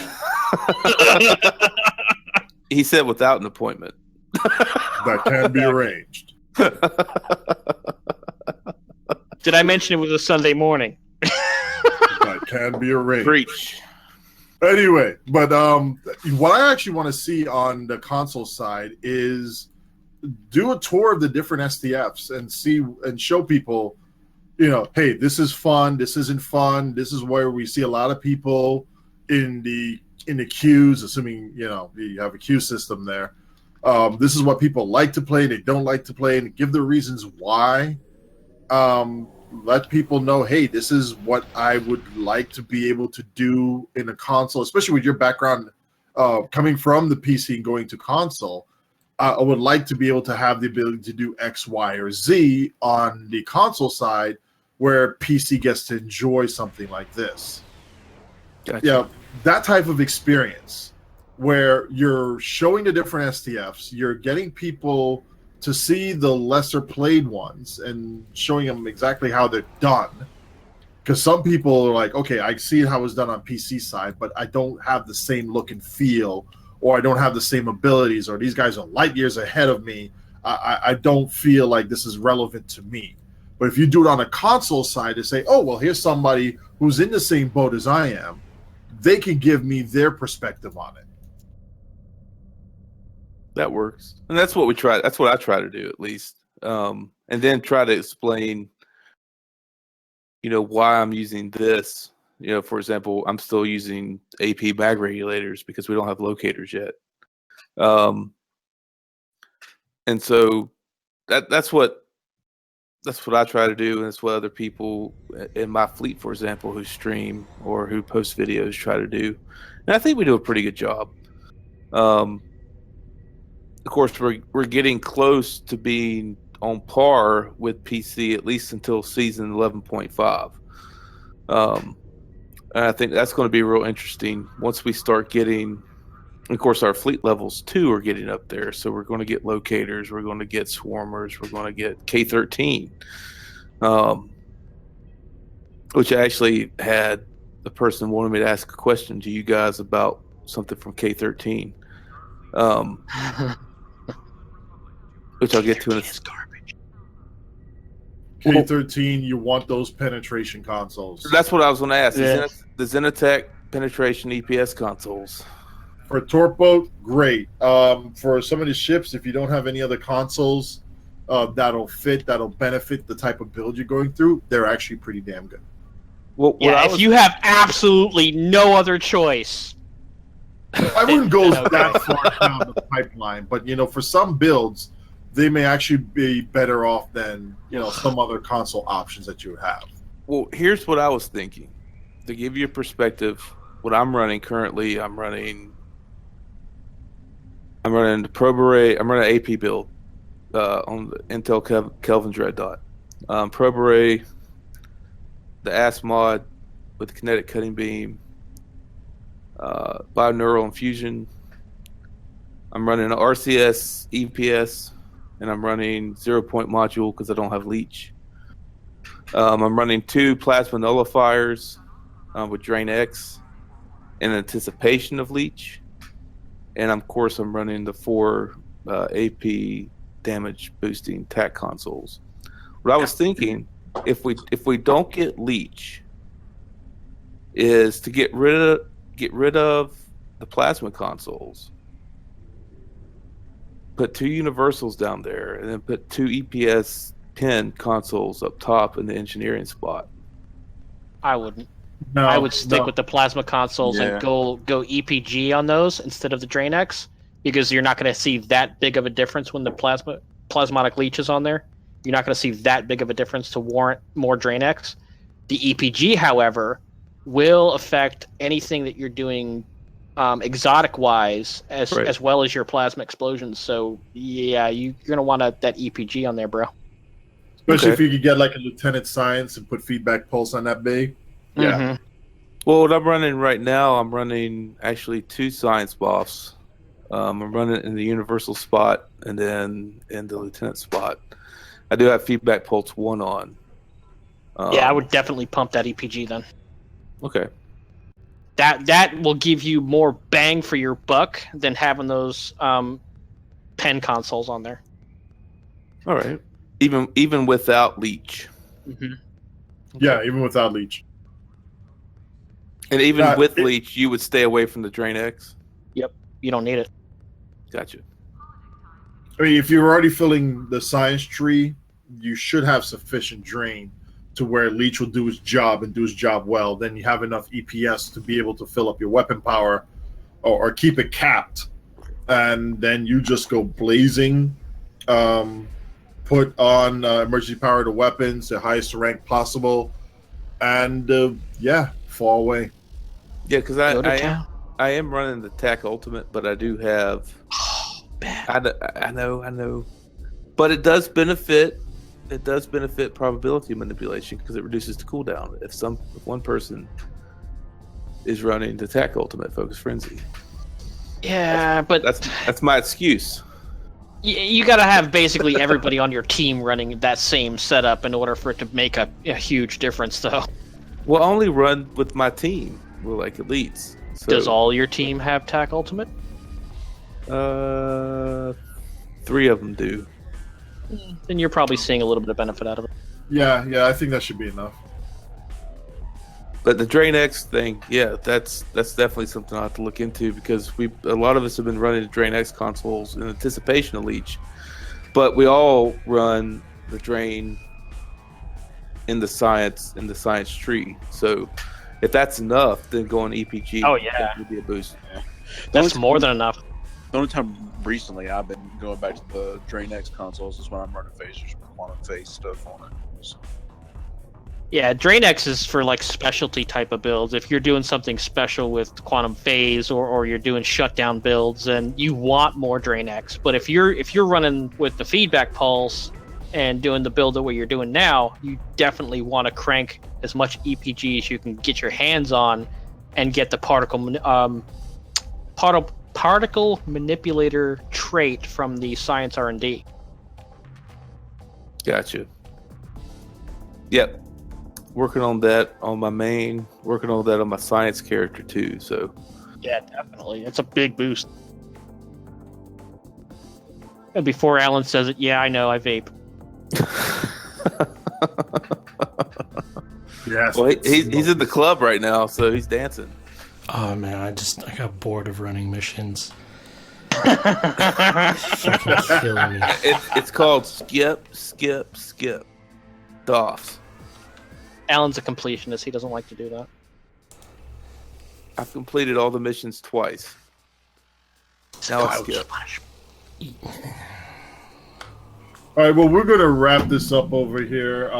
He said without an appointment. That can be arranged. Did I mention it was a Sunday morning? That can be arranged. Preach. Anyway, but what I actually want to see on the console side is do a tour of the different STFs and show people, hey, this is fun, this isn't fun, this is where we see a lot of people in the queues, assuming you have a queue system there. This is what people like to play, they don't like to play, and give the reasons why. Let people know, hey, this is what I would like to be able to do in a console, especially with your background coming from the PC and going to console. I would like to be able to have the ability to do X, Y, or Z on the console side where PC gets to enjoy something like this. Gotcha. Yeah, that type of experience where you're showing the different STFs, you're getting people to see the lesser played ones and showing them exactly how they're done. Because some people are like, okay, I see how it's done on PC side, but I don't have the same look and feel, or I don't have the same abilities, or these guys are light years ahead of me. I don't feel like this is relevant to me. But if you do it on a console side to say, oh, well, here's somebody who's in the same boat as I am, they can give me their perspective on it. That works. And that's what we try. That's what I try to do, at least. And then try to explain, why I'm using this. For example, I'm still using AP bag regulators because we don't have locators yet. And so that's what I try to do, and that's what other people in my fleet, for example, who stream or who post videos try to do. And I think we do a pretty good job. Of course, we're getting close to being on par with PC, at least until season 11.5. And I think that's going to be real interesting once we start getting. Of course, our fleet levels too are getting up there, so we're going to get locators, we're going to get swarmers, we're going to get K-13, which I actually had the person wanted me to ask a question to you guys about something from K-13. Which I'll get to in a garbage. K-13, you want those penetration consoles. That's what I was going to ask. Yeah. The Zenitech penetration EPS consoles. For a torque great. For some of the ships, if you don't have any other consoles that'll benefit the type of build you're going through, they're actually pretty damn good. Well, if you have absolutely no other choice. I wouldn't go that far down the pipeline, but for some builds, they may actually be better off than some other console options that you would have. Well, here's what I was thinking. To give you a perspective, what I'm running currently, I'm running the Probe Array. I'm running an AP build on the Intel Kelvin's Red Dot. Probe Array, the AS mod with the kinetic cutting beam, binaural infusion. I'm running an RCS EPS, and I'm running 0-point module because I don't have leech. I'm running 2 plasma nullifiers with Drain X in anticipation of leech. And of course, I'm running the 4 AP damage boosting TAC consoles. What I was thinking, if we don't get leech, is to get rid of the plasma consoles, put 2 universals down there, and then put 2 EPS pin consoles up top in the engineering spot. I wouldn't. No, I would stick with the plasma consoles and go EPG on those instead of the DrainX, because you're not going to see that big of a difference when the plasmatic leech is on there. You're not going to see that big of a difference to warrant more DrainX. The EPG, however, will affect anything that you're doing exotic-wise as well as your plasma explosions. So, yeah, you're going to want that EPG on there, bro. Especially if you could get like a Lieutenant Science and put feedback pulse on that bay. Yeah. Mm-hmm. Well, what I'm running right now, I'm running actually 2 science buffs. I'm running in the universal spot and then in the lieutenant spot. I do have feedback pulse 1 on. Yeah, I would definitely pump that EPG then. Okay. That will give you more bang for your buck than having those pen consoles on there. All right. Even without leech. Mm-hmm. Yeah, even without leech. And even with leech, you would stay away from the DrainX? Yep. You don't need it. Gotcha. I mean, if you're already filling the science tree, you should have sufficient drain to where leech will do his job and do his job well. Then you have enough EPS to be able to fill up your weapon power or keep it capped. And then you just go blazing, put on emergency power to weapons, the highest rank possible, and fall away. Yeah, because I am running the TAC Ultimate, but I do have. I know, but it does benefit. It does benefit probability manipulation because it reduces the cooldown. If one person is running the TAC Ultimate Focus Frenzy. Yeah, but that's my excuse. You got to have basically everybody on your team running that same setup in order for it to make a huge difference, though. Well, I only run with my team. We're like elites. So, does all your team have TAC Ultimate? 3 of them do. Then you're probably seeing a little bit of benefit out of it. Yeah, I think that should be enough. But the DrainX thing, yeah, that's definitely something I have to look into because a lot of us have been running the DrainX consoles in anticipation of leech, but we all run the drain in the science tree. So if that's enough, then going EPG would be a boost. Yeah. That's more than enough. The only time recently I've been going back to the DrainX consoles is when I'm running phasers with quantum phase stuff on it. So. Yeah, DrainX is for like specialty type of builds. If you're doing something special with quantum phase or you're doing shutdown builds, and you want more DrainX. But if you're running with the feedback pulse and doing the build the way you're doing now, you definitely want to crank as much EPG as you can get your hands on, and get the particle manipulator trait from the Science R&D. Gotcha. Yep. Working on that on my main, working on that on my science character too, so. Yeah, definitely. It's a big boost. And before Alan says it, yeah, I know, I vape. Yes. Well, he's in the club right now, so he's dancing. Oh man, I got bored of running missions. Fucking killing me. It's called skip. DOFs. Alan's a completionist. He doesn't like to do that. I've completed all the missions twice. Now it's skip. All right, well, we're going to wrap this up over here,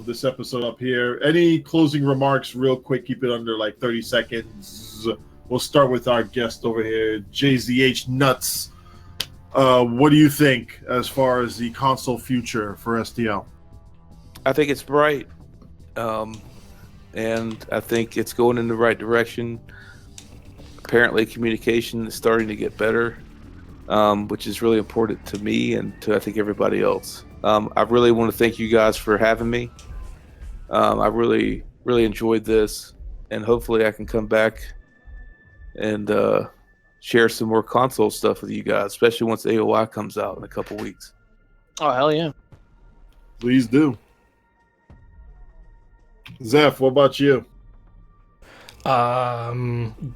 this episode up here. Any closing remarks real quick? Keep it under like 30 seconds. We'll start with our guest over here, JZH Nuts. What do you think as far as the console future for STL? I think it's bright. And I think it's going in the right direction. Apparently communication is starting to get better, which is really important to me and to I think everybody else. I really want to thank you guys for having me. I really enjoyed this, and hopefully I can come back and share some more console stuff with you guys, especially once AOI comes out in a couple weeks. Oh, hell yeah. Please do. Zeph, what about you?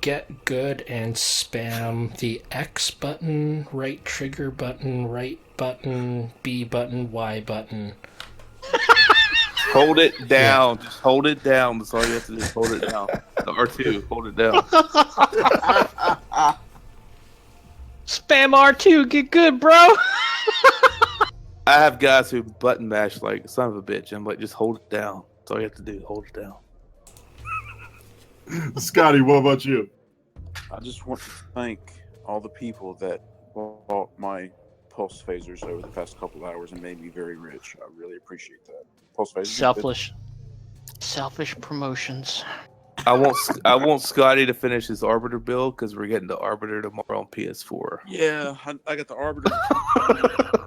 Get good and spam the X button, right trigger button, right button, B button, Y button. Hold it down. Yeah. Just hold it down. That's all you have to do. Hold it down. The R2. Hold it down. Spam R2. Get good, bro. I have guys who button mash like son of a bitch. I'm like, just hold it down. That's all you have to do. Hold it down. Scotty, what about you? I just want to thank all the people that bought my pulse phasers over the past couple of hours and made me very rich. I really appreciate that. Pulse phasers. Selfish promotions. I want Scotty to finish his Arbiter build because we're getting the Arbiter tomorrow on PS4. Yeah, I got the Arbiter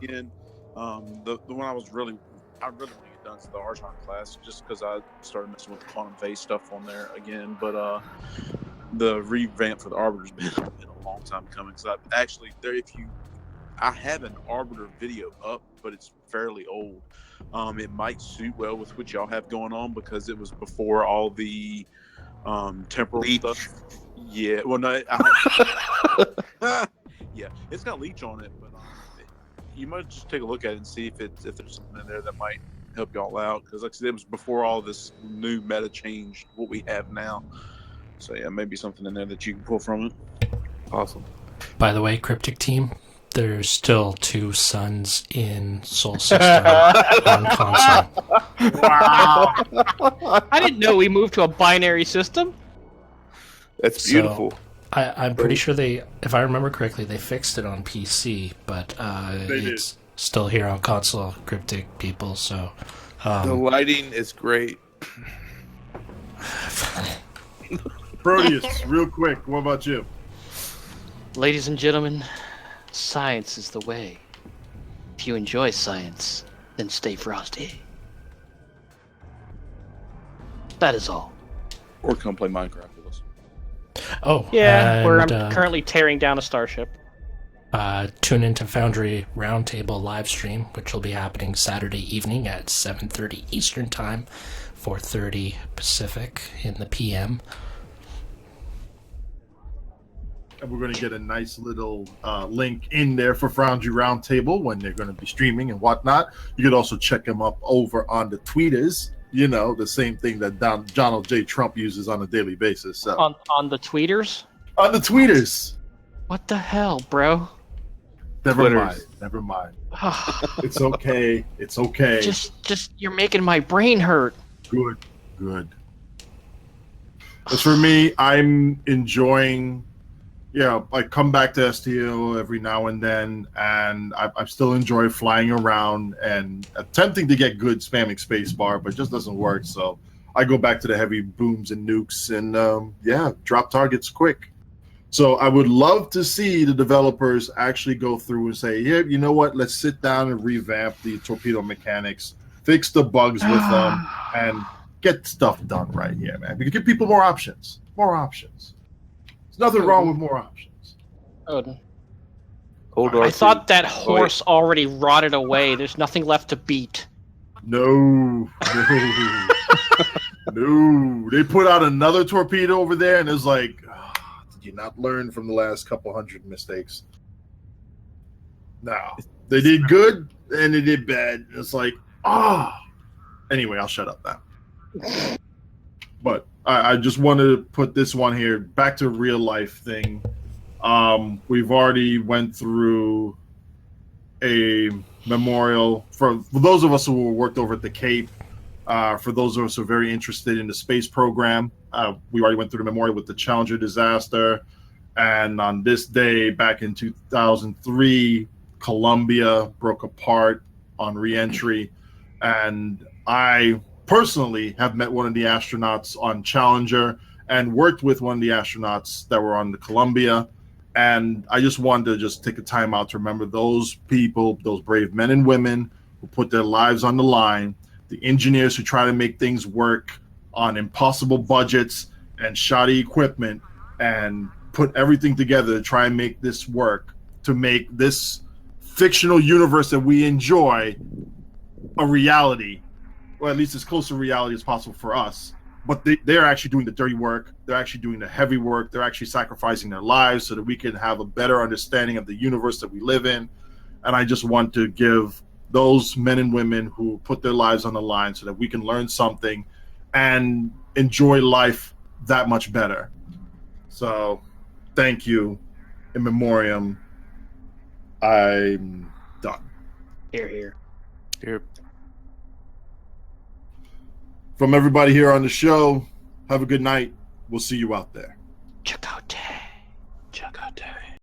again. The one I really want to get done is the Archon class, just because I started messing with the quantum phase stuff on there again. But the revamp for the Arbiter's been a long time coming. Because I have an Arbiter video up, but it's fairly old. It might suit well with what y'all have going on because it was before all the temporal stuff. Yeah, well, no, yeah, it's got Leech on it, but you might just take a look at it and see if there's something in there that might help y'all out. Because like I said, it was before all this new meta changed what we have now. So yeah, maybe something in there that you can pull from it. Awesome. By the way, Cryptic Team, there's still 2 suns in Soul System on console. Wow. I didn't know we moved to a binary system. That's beautiful. So, I'm pretty sure if I remember correctly, they fixed it on PC, but it's still here on console, Cryptic people, so... the lighting is great. Protius, real quick, what about you? Ladies and gentlemen, science is the way. If you enjoy science, then stay frosty. That is all. Or come play Minecraft with us. Oh, yeah, where I'm currently tearing down a starship. Tune into Foundry Roundtable live stream, which will be happening Saturday evening at 7:30 Eastern Time, 4:30 Pacific in the PM. And we're going to get a nice little link in there for Foundry Roundtable when they're going to be streaming and whatnot. You could also check them up over on the tweeters. You know, the same thing that Donald J. Trump uses on a daily basis. So. On the tweeters? On the tweeters. What the hell, bro? Never mind. It's okay. It's okay. Just you're making my brain hurt. Good. As for me, I'm enjoying... Yeah, I come back to STO every now and then, and I still enjoy flying around and attempting to get good spamming Spacebar, but it just doesn't work. So I go back to the heavy booms and nukes and, drop targets quick. So I would love to see the developers actually go through and say, yeah, you know what? Let's sit down and revamp the torpedo mechanics, fix the bugs with them, and get stuff done right here, man. We can give people more options. There's nothing wrong with more options. I thought that horse already rotted away. There's nothing left to beat. No. They put out another torpedo over there, and it's like, did you not learn from the last couple hundred mistakes? No. They did good, and they did bad. It's like, Anyway, I'll shut up now. But I just wanted to put this one here back to real life thing. We've already went through a memorial for those of us who worked over at the Cape. For those of us who are very interested in the space program, we already went through the memorial with the Challenger disaster. And on this day, back in 2003, Columbia broke apart on reentry. And I personally have met one of the astronauts on Challenger and worked with one of the astronauts that were on the Columbia. And I just wanted to take a time out to remember those people, those brave men and women who put their lives on the line, the engineers who try to make things work on impossible budgets and shoddy equipment and put everything together to try and make this work, to make this fictional universe that we enjoy a reality, or at least as close to reality as possible for us. But they're actually doing the dirty work. They're actually doing the heavy work. They're actually sacrificing their lives so that we can have a better understanding of the universe that we live in. And I just want to give those men and women who put their lives on the line so that we can learn something and enjoy life that much better. So thank you. In memoriam. I'm done. Here. From everybody here on the show, have a good night. We'll see you out there. Check out.